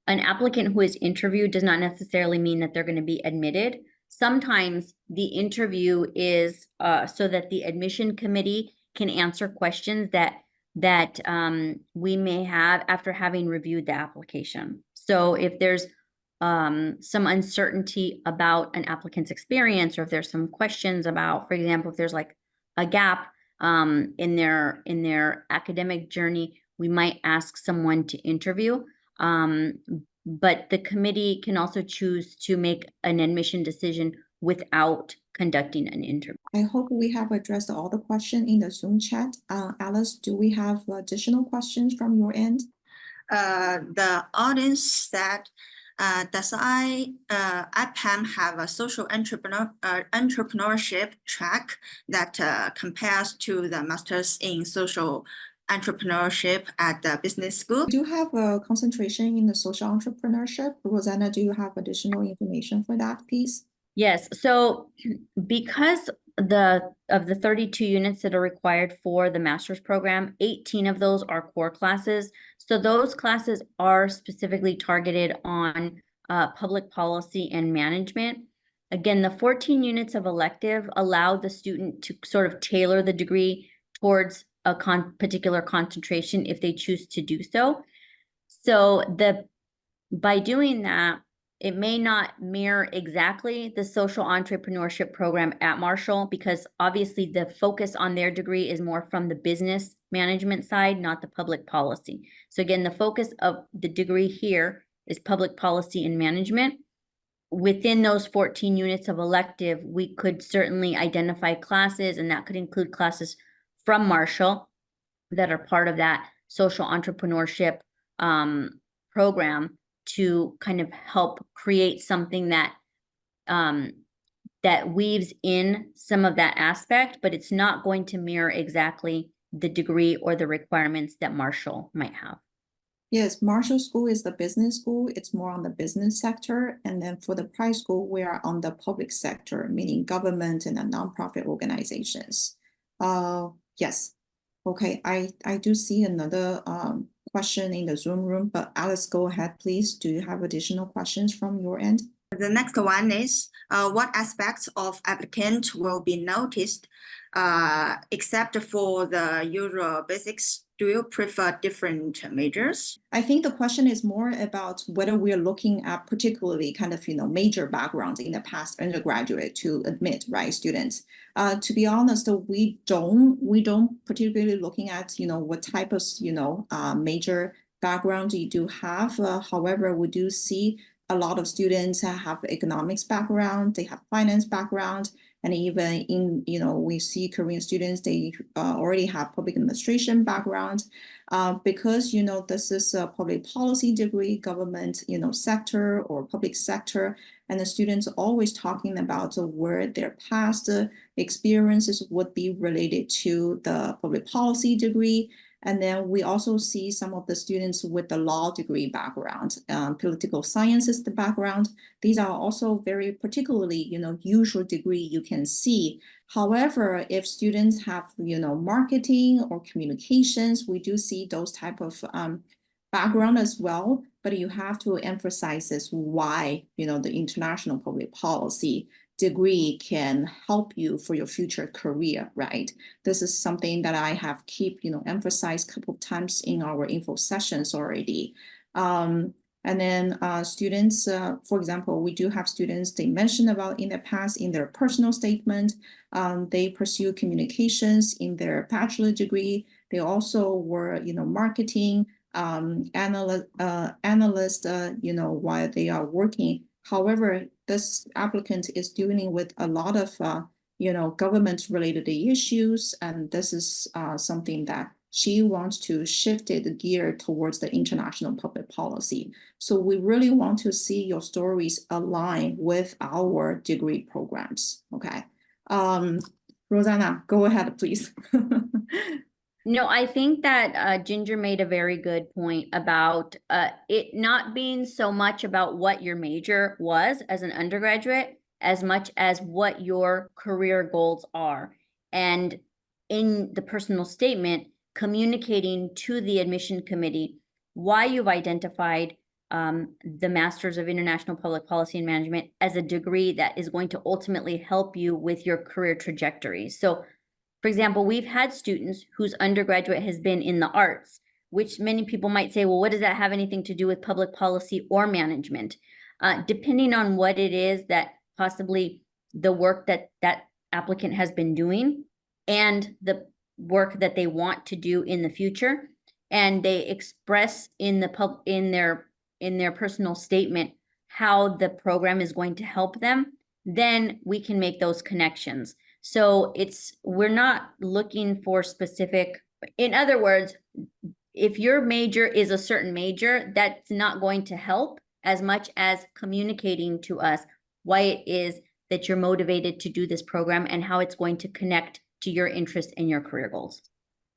[SPEAKER 3] applicant who is interviewed does not necessarily mean that they're going to be admitted. Sometimes the interview is so that the admission committee can answer questions that we may have after having reviewed the application. So if there's some uncertainty about an applicant's experience, or if there's some questions about, for example, if there's like a gap in their academic journey, we might ask someone to interview. But the committee can also choose to make an admission decision without conducting an interview.
[SPEAKER 2] I hope we have addressed all the questions in the Zoom chat. Alice, do we have additional questions from your end?
[SPEAKER 1] The audience said, does IPPAM have a social entrepreneurship track that compares to the Masters in Social Entrepreneurship at the business school?
[SPEAKER 2] We do have a concentration in the social entrepreneurship. Rosanna, do you have additional information for that, please?
[SPEAKER 3] Yes, so because of the 32 units that are required for the master's program, 18 of those are core classes. So those classes are specifically targeted on public policy and management. Again, the 14 units of elective allow the student to sort of tailor the degree towards a particular concentration if they choose to do so. So by doing that, it may not mirror exactly the social entrepreneurship program at Marshall, because obviously the focus on their degree is more from the business management side, not the public policy. So again, the focus of the degree here is public policy and management. Within those 14 units of elective, we could certainly identify classes, and that could include classes from Marshall that are part of that social entrepreneurship program, to kind of help create something that that weaves in some of that aspect, but it's not going to mirror exactly the degree or the requirements that Marshall might have.
[SPEAKER 2] Yes, Marshall School is the business school. It's more on the business sector. And then for the Price School, we are on the public sector, meaning government and the nonprofit organizations. Yes. Okay, I do see another question in the Zoom room, but Alice, go ahead, please. Do you have additional questions from your end?
[SPEAKER 1] The next one is, what aspects of applicant will be noticed except for the usual basics? Do you prefer different majors?
[SPEAKER 2] I think the question is more about whether we're looking at particularly kind of, major backgrounds in the past undergraduate to admit, right, students. To be honest, we don't particularly looking at, what type of, major background you do have. However, we do see a lot of students have economics background, they have finance background, and even in, we see Korean students, they already have public administration background. Because, this is a public policy degree, government, sector or public sector, and the students always talking about where their past experiences would be related to the public policy degree. And then we also see some of the students with the law degree background, political sciences background. These are also very particularly, usual degree you can see. However, if students have, marketing or communications, we do see those type of background as well. But you have to emphasize is why, the international public policy degree can help you for your future career, right? This is something that I have keep, emphasized a couple of times in our info sessions already. And then students, for example, we do have students, they mentioned about in the past in their personal statement, they pursue communications in their bachelor degree. They also were, marketing analyst, while they are working. However, this applicant is dealing with a lot of government-related issues, and this is something that she wants to shift the gear towards the international public policy. So we really want to see your stories align with our degree programs. Okay. Rosanna, go ahead, please.
[SPEAKER 3] No, I think that Ginger made a very good point about it not being so much about what your major was as an undergraduate, as much as what your career goals are. And in the personal statement, communicating to the admission committee why you've identified the Masters of International Public Policy and Management as a degree that is going to ultimately help you with your career trajectory. So, for example, we've had students whose undergraduate has been in the arts, which many people might say, well, what does that have anything to do with public policy or management? Depending on what it is that possibly the work that that applicant has been doing and the work that they want to do in the future, and they express in their personal statement how the program is going to help them, then we can make those connections. So we're not looking for specific, in other words, if your major is a certain major, that's not going to help as much as communicating to us why it is that you're motivated to do this program and how it's going to connect to your interest and your career goals.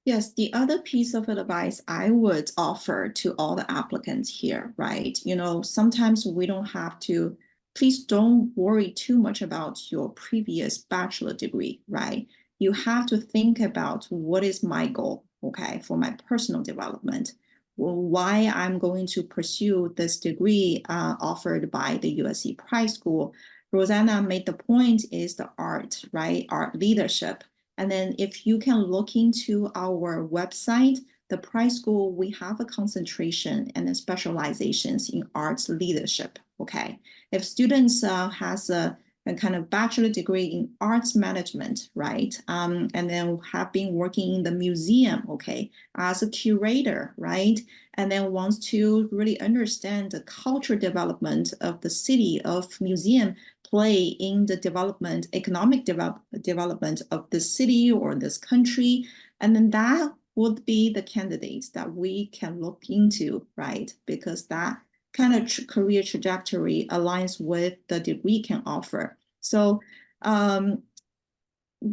[SPEAKER 2] Yes, the other piece of advice I would offer to all the applicants here, right? Sometimes we don't have to, please don't worry too much about your previous bachelor degree, right? You have to think about what is my goal, okay, for my personal development, why I'm going to pursue this degree offered by the USC Price School. Rosanna made the point is the art, right? Art leadership. And then if you can look into our website, the Price School, we have a concentration and then specializations in arts leadership, okay? If students has a kind of bachelor degree in arts management, right? And then have been working in the museum, okay, as a curator, right? And then wants to really understand the cultural development of the city, of museum, play in the development, economic development of the city or this country. And then that would be the candidates that we can look into, right? Because that kind of career trajectory aligns with the degree we can offer. So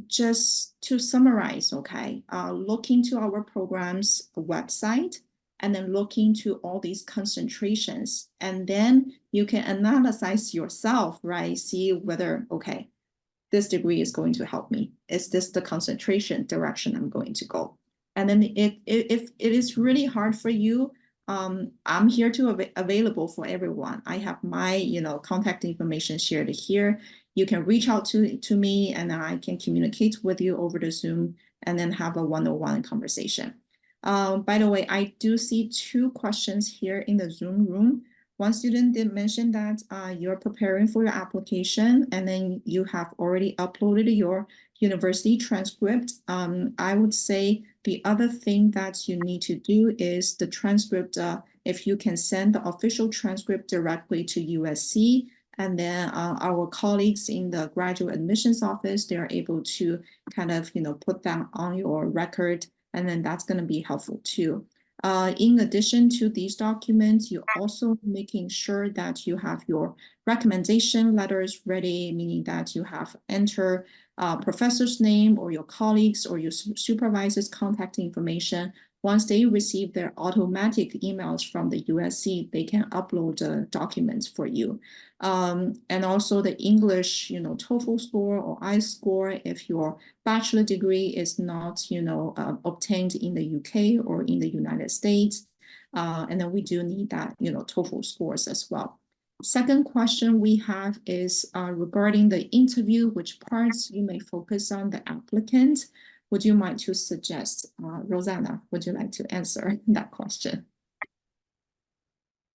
[SPEAKER 2] just to summarize, okay, look into our program's website and then look into all these concentrations, and then you can analyze yourself, right? See whether, okay, this degree is going to help me. Is this the concentration direction I'm going to go? And then if it is really hard for you, I'm here to available for everyone. I have my contact information shared here. You can reach out to me and I can communicate with you over the Zoom and then have a one-on-one conversation. By the way, I do see 2 questions here in the Zoom room. One student did mention that you're preparing for your application and then you have already uploaded your university transcript. I would say the other thing that you need to do is the transcript, if you can send the official transcript directly to USC, and then our colleagues in the graduate admissions office, they are able to kind of, put that on your record, and then that's going to be helpful too. In addition to these documents, you also making sure that you have your recommendation letters ready, meaning that you have enter professor's name or your colleagues or your supervisor's contact information. Once they receive their automatic emails from the USC, they can upload the documents for you. And also the English, TOEFL score or IELTS score, if your bachelor degree is not, obtained in the UK or in the United States. And then we do need that, TOEFL scores as well. Second question we have is regarding the interview, which parts you may focus on the applicant. Would you mind to suggest, Rosanna, would you like to answer that question?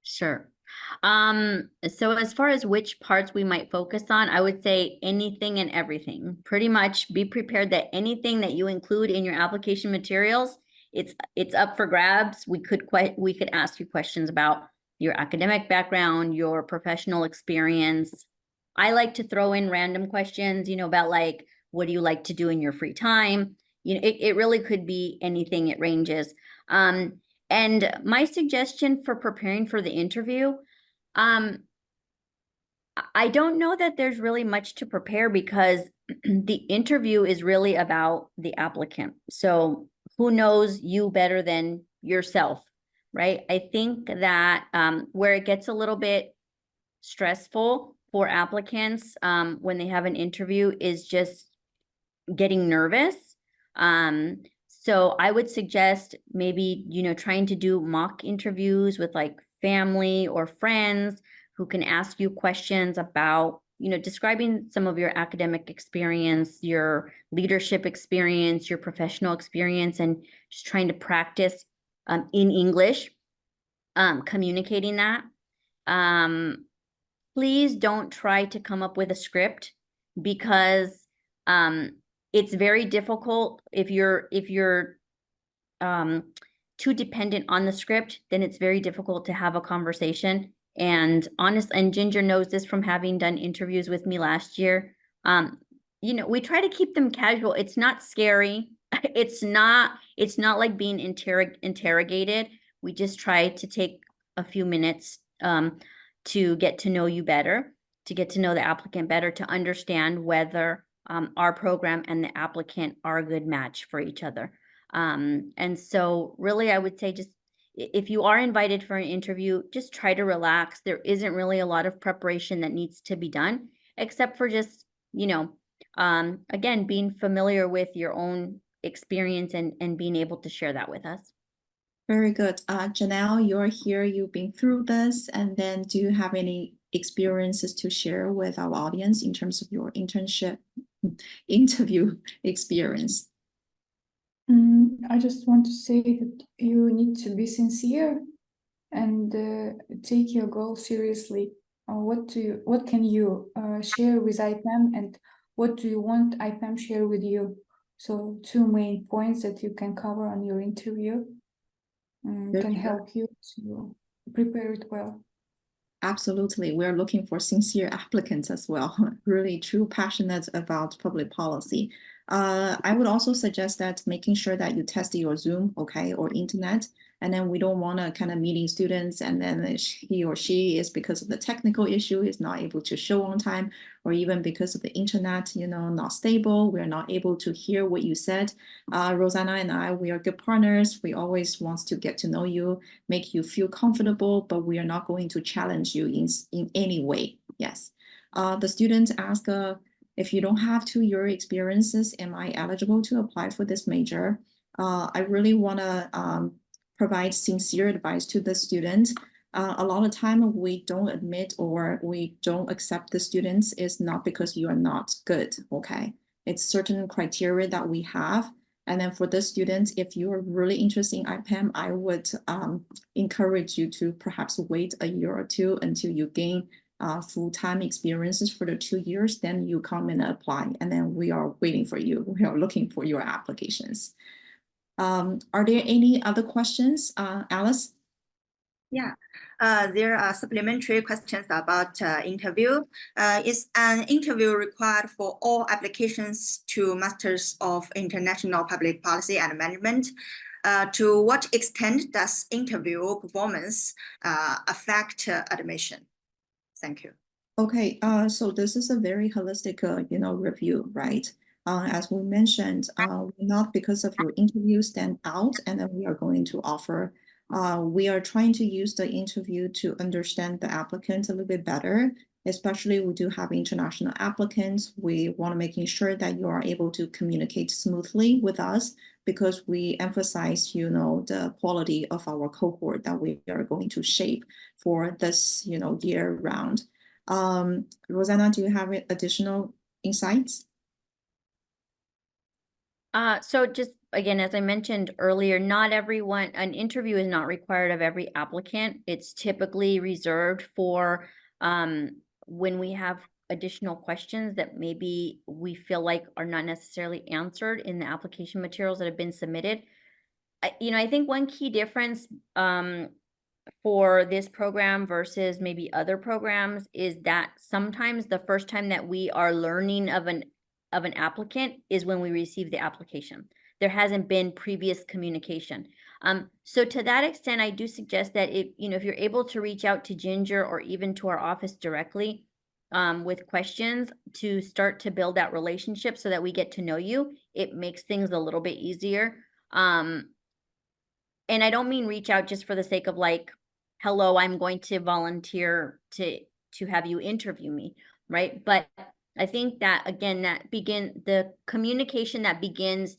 [SPEAKER 3] Sure. So as far as which parts we might focus on, I would say anything and everything. Pretty much be prepared that anything that you include in your application materials, it's up for grabs. We could ask you questions about your academic background, your professional experience. I like to throw in random questions, about like, what do you like to do in your free time? You know, it really could be anything. It ranges. And my suggestion for preparing for the interview, I don't know that there's really much to prepare because the interview is really about the applicant. So who knows you better than yourself, right? I think that where it gets a little bit stressful for applicants when they have an interview is just getting nervous. So I would suggest maybe, you know, trying to do mock interviews with like family or friends who can ask you questions about, you know, describing some of your academic experience, your leadership experience, your professional experience, and just trying to practice in English, communicating that. Please don't try to come up with a script because it's very difficult if you're too dependent on the script, then it's very difficult to have a conversation. And Ginger knows this from having done interviews with me last year. You know, we try to keep them casual. It's not scary. It's not like being interrogated. We just try to take a few minutes to get to know you better, to get to know the applicant better, to understand whether our program and the applicant are a good match for each other. And so really, I would say just if you are invited for an interview, just try to relax. There isn't really a lot of preparation that needs to be done, except for just, you know, again, being familiar with your own experience and being able to share that with us.
[SPEAKER 2] Very good. Janelle, you're here, you've been through this, and then do you have any experiences to share with our audience in terms of your interview experience?
[SPEAKER 4] I just want to say that you need to be sincere and take your goal seriously. What can you share with IPPAM, and what do you want IPPAM share with you? So 2 main points that you can cover on your interview can help you to prepare it well.
[SPEAKER 2] Absolutely. We're looking for sincere applicants as well, really true, passionate about public policy. I would also suggest that making sure that you test your Zoom, okay, or internet. And then we don't want to kind of meeting students and then he or she is, because of the technical issue, is not able to show on time, or even because of the internet, you know, not stable. We're not able to hear what you said. Rosanna and I, we are good partners. We always want to get to know you, make you feel comfortable, but we are not going to challenge you in any way. Yes. The students ask, if you don't have 2-year experiences, am I eligible to apply for this major? I really want to provide sincere advice to the student. A lot of time we don't admit or we don't accept the students is not because you are not good, okay? It's certain criteria that we have. And then for the students, if you are really interested in IPPAM, I would encourage you to perhaps wait a year or 2 until you gain full-time experiences for the 2 years, then you come and apply, and then we are waiting for you. We are looking for your applications. Are there any other questions, Alice?
[SPEAKER 1] Yeah, there are supplementary questions about interview. Is an interview required for all applications to Masters of International Public Policy and Management? To what extent does interview performance affect admission? Thank you.
[SPEAKER 2] Okay, so this is a very holistic, you know, review, right? As we mentioned, not because of your interview stand out, and then we are going to offer. We are trying to use the interview to understand the applicant a little bit better. Especially, we do have international applicants. We want to making sure that you are able to communicate smoothly with us, because we emphasize, you know, the quality of our cohort that we are going to shape for this, you know, year round. Rosanna, do you have additional insights?
[SPEAKER 3] So just again, as I mentioned earlier, not everyone, an interview is not required of every applicant. It's typically reserved for when we have additional questions that maybe we feel like are not necessarily answered in the application materials that have been submitted. I think one key difference for this program versus maybe other programs is that sometimes the first time that we are learning of of an applicant is when we receive the application. There hasn't been previous communication. So to that extent, I do suggest that if you're able to reach out to Ginger or even to our office directly with questions to start to build that relationship so that we get to know you, it makes things a little bit easier. And I don't mean reach out just for the sake of like, hello, I'm going to volunteer to have you interview me, right? But I think that, again, the communication that begins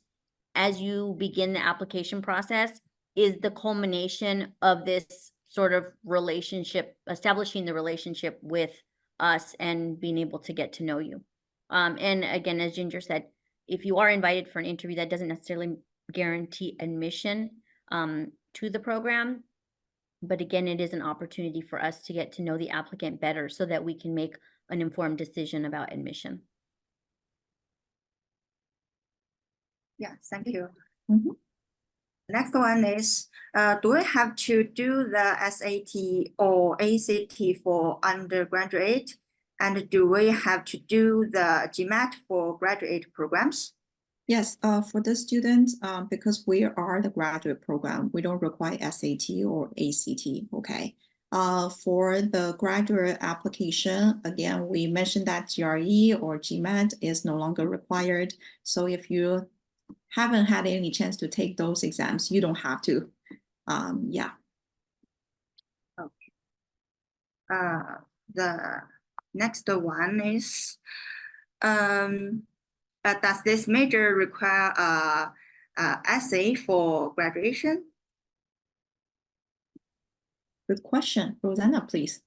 [SPEAKER 3] as you begin the application process is the culmination of this sort of relationship, establishing the relationship with us and being able to get to know you. And again, as Ginger said, if you are invited for an interview, that doesn't necessarily guarantee admission to the program. But again, it is an opportunity for us to get to know the applicant better so that we can make an informed decision about admission.
[SPEAKER 1] Yeah, thank you.
[SPEAKER 2] Mhm.
[SPEAKER 1] Next one is, do we have to do the SAT or ACT for undergraduate? And do we have to do the GMAT for graduate programs?
[SPEAKER 2] Yes, for the students, because we are the graduate program, we don't require SAT or ACT, okay? For the graduate application, again, we mentioned that GRE or GMAT is no longer required. So if you haven't had any chance to take those exams, you don't have to. Yeah.
[SPEAKER 1] Okay. The next one is, does this major require a essay for graduation?
[SPEAKER 2] Good question. Rosanna, please.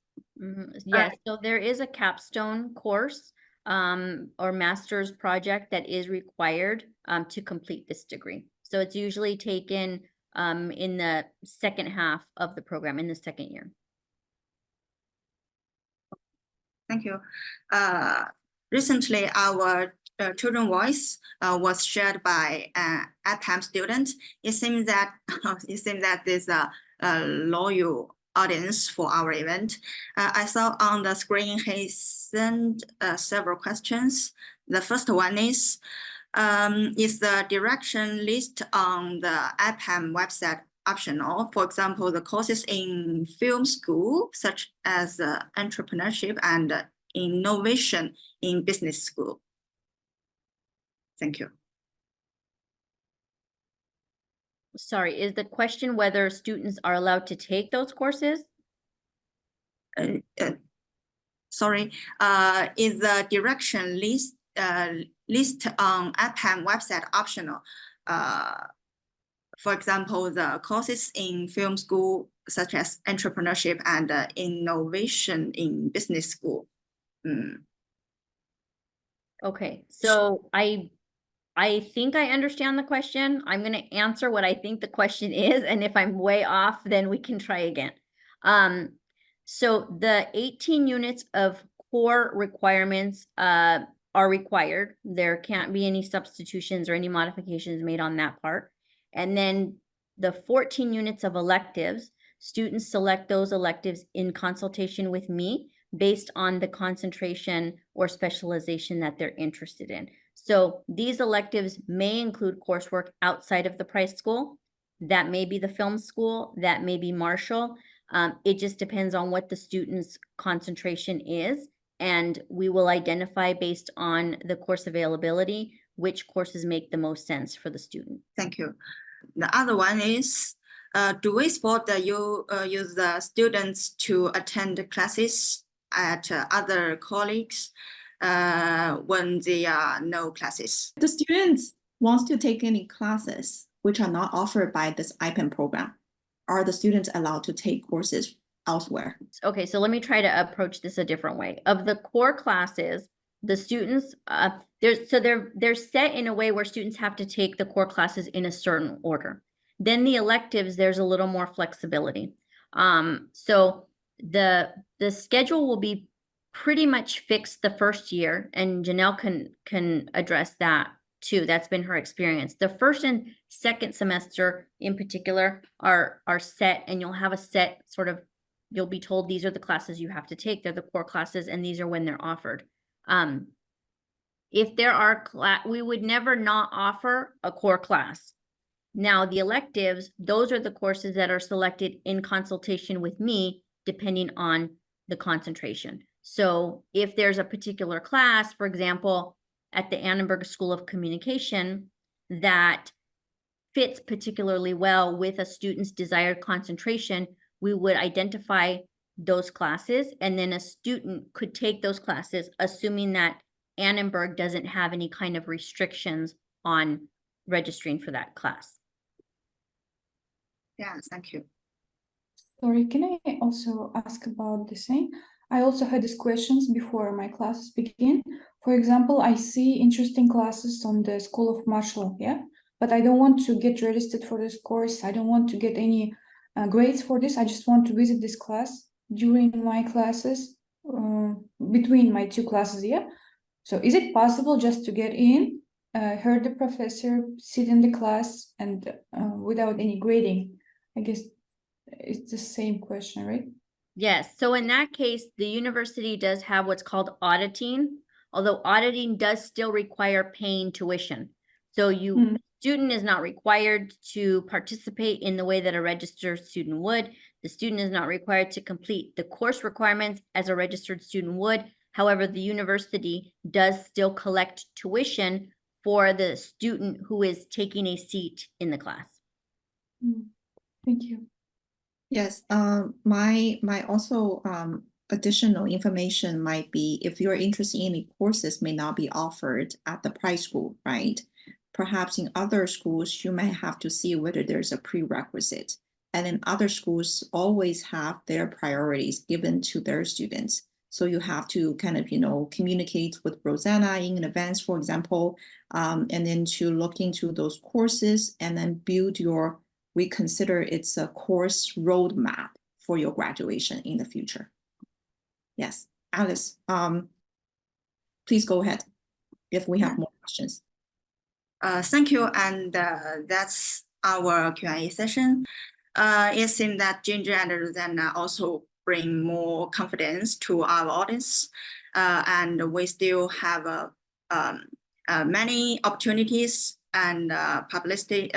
[SPEAKER 3] Yes, so there is a capstone course or master's project that is required to complete this degree. So it's usually taken in the second half of the program, in the second year.
[SPEAKER 1] Thank you. Recently, our children's voice was shared by an IPPAM student. It seems that there's a loyal audience for our event. I saw on the screen he sent several questions. The first one is the direction list on the IPPAM website optional? For example, the courses in film school, such as entrepreneurship and innovation in business school. Thank you.
[SPEAKER 3] Sorry, is the question whether students are allowed to take those courses?
[SPEAKER 1] Sorry, is the direction list on IPPAM website optional? For example, the courses in film school, such as entrepreneurship and innovation in business school.
[SPEAKER 3] Okay, so I think I understand the question. I'm going to answer what I think the question is, and if I'm way off, then we can try again. So the 18 units of core requirements are required. There can't be any substitutions or any modifications made on that part. And then the 14 units of electives, students select those electives in consultation with me based on the concentration or specialization that they're interested in. So these electives may include coursework outside of the Price School. That may be the film school, that may be Marshall. It just depends on what the student's concentration is, and we will identify based on the course availability which courses make the most sense for the student.
[SPEAKER 1] Thank you. The other one is, do we support the use the students to attend classes at other colleagues when there are no classes?
[SPEAKER 2] The students wants to take any classes which are not offered by this IPPAM program. Are the students allowed to take courses elsewhere?
[SPEAKER 3] Okay, so let me try to approach this a different way. Of the core classes, the students, they're set in a way where students have to take the core classes in a certain order. Then the electives, there's a little more flexibility. So the schedule will be pretty much fixed the first year, and Janelle can address that too. That's been her experience. The first and second semester in particular are set, and you'll have a set sort of, you'll be told these are the classes you have to take. They're the core classes, and these are when they're offered. If there are we would never not offer a core class. Now, the electives, those are the courses that are selected in consultation with me, depending on the concentration. So if there's a particular class, for example, at the Annenberg School of Communication, that fits particularly well with a student's desired concentration, we would identify those classes, and then a student could take those classes, assuming that Annenberg doesn't have any kind of restrictions on registering for that class.
[SPEAKER 1] Yeah, thank you.
[SPEAKER 4] Sorry, can I also ask about the same? I also had these questions before my classes begin. For example, I see interesting classes on the School of Martial, yeah? But I don't want to get registered for this course. I don't want to get any grades for this. I just want to visit this class during my classes, between my two classes, yeah? So is it possible just to get in, hear the professor, sit in the class, and without any grading? I guess it's the same question, right?
[SPEAKER 3] Yes, so in that case, the university does have what's called auditing, although auditing does still require paying tuition. So student is not required to participate in the way that a registered student would. The student is not required to complete the course requirements as a registered student would. However, the university does still collect tuition for the student who is taking a seat in the class.
[SPEAKER 4] Thank you.
[SPEAKER 2] Yes, my also additional information might be if you're interested in any courses may not be offered at the price school, right? Perhaps in other schools, you may have to see whether there's a prerequisite. And in other schools always have their priorities given to their students. So you have to kind of, communicate with Rosanna in advance, for example, and then to look into those courses and then build we consider it's a course roadmap for your graduation in the future. Yes, Alice, please go ahead if we have more questions.
[SPEAKER 1] Thank you, and that's our Q&A session. It seems that Ginger and Rosanna also bring more confidence to our audience, and we still have many opportunities and publicities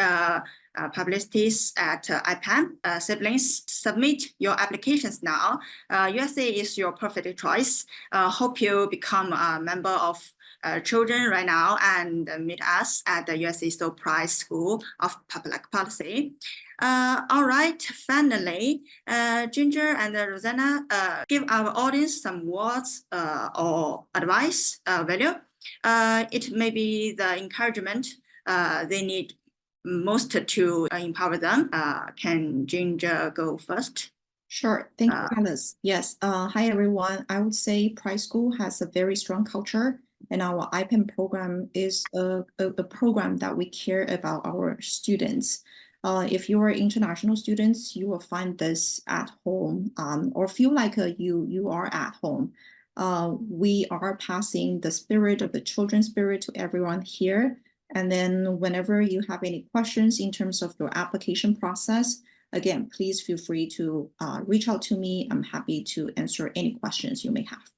[SPEAKER 1] at IPPAM. Siblings, submit your applications now. USA is your perfect choice. Hope you become a member of children right now and meet us at the USC Stowe Price School of Public Policy. All right, finally, Ginger and Rosanna, give our audience some words or advice, value. It may be the encouragement they need most to empower them. Can Ginger go first?
[SPEAKER 2] Sure, thank you, Alice. Yes, hi everyone. I would say Price School has a very strong culture, and our IPPAM program is a program that we care about our students. If you are international students, you will find this at home, or feel like you are at home. We are passing the spirit of the children's spirit to everyone here. And then whenever you have any questions in terms of your application process, again, please feel free to reach out to me. I'm happy to answer any questions you may have.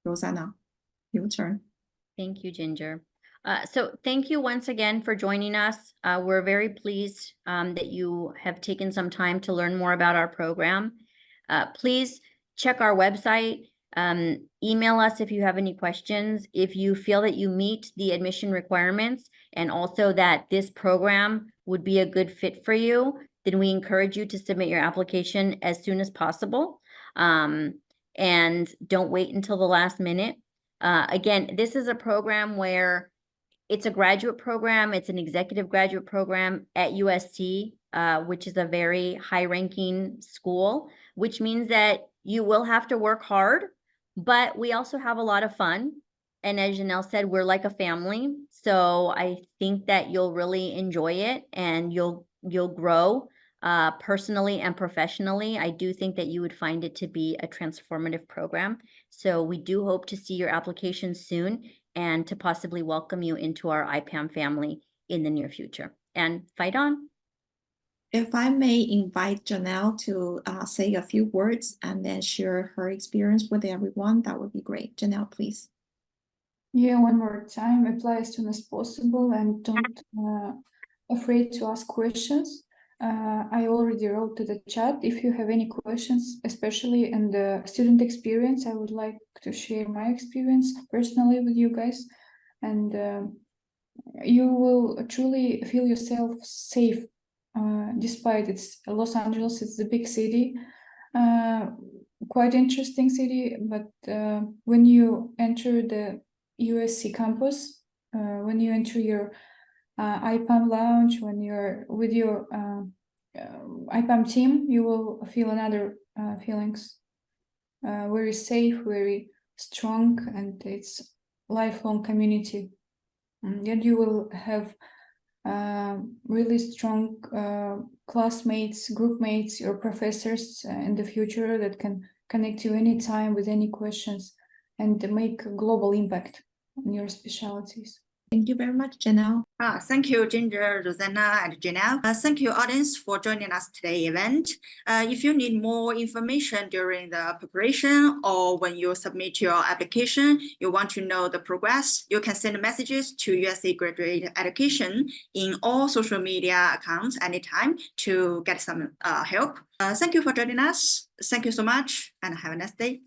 [SPEAKER 2] Rosanna, your turn.
[SPEAKER 3] Thank you, Ginger. So thank you once again for joining us. We're very pleased that you have taken some time to learn more about our program. Please check our website. Email us if you have any questions. If you feel that you meet the admission requirements and also that this program would be a good fit for you, then we encourage you to submit your application as soon as possible. And don't wait until the last minute. Again, this is a program where it's a graduate program. It's an executive graduate program at USC, which is a very high-ranking school, which means that you will have to work hard, but we also have a lot of fun. And as Janelle said, we're like a family. So I think that you'll really enjoy it and you'll grow personally and professionally. I do think that you would find it to be a transformative program. So we do hope to see your application soon and to possibly welcome you into our IPPAM family in the near future. And fight on.
[SPEAKER 2] If I may invite Janelle to say a few words and then share her experience with everyone, that would be great. Janelle, please.
[SPEAKER 4] Yeah, one more time, apply as soon as possible and don't afraid to ask questions. I already wrote to the chat. If you have any questions, especially in the student experience, I would like to share my experience personally with you guys. And you will truly feel yourself safe, despite it's Los Angeles, it's the big city, quite interesting city. But when you enter the USC campus, when you enter your IPPAM lounge, when you're with your IPPAM team, you will feel another feelings, very safe, very strong, and it's lifelong community. And you will have really strong classmates, group mates, or professors in the future that can connect you anytime with any questions and make a global impact on your specialties.
[SPEAKER 2] Thank you very much, Janelle.
[SPEAKER 1] Thank you, Ginger, Rosanna, and Janelle. Thank you, audience, for joining us today event. If you need more information during the preparation or when you submit your application, you want to know the progress, you can send messages to USC Graduate Education in all social media accounts anytime to get some help. Thank you for joining us. Thank you so much and have a nice day.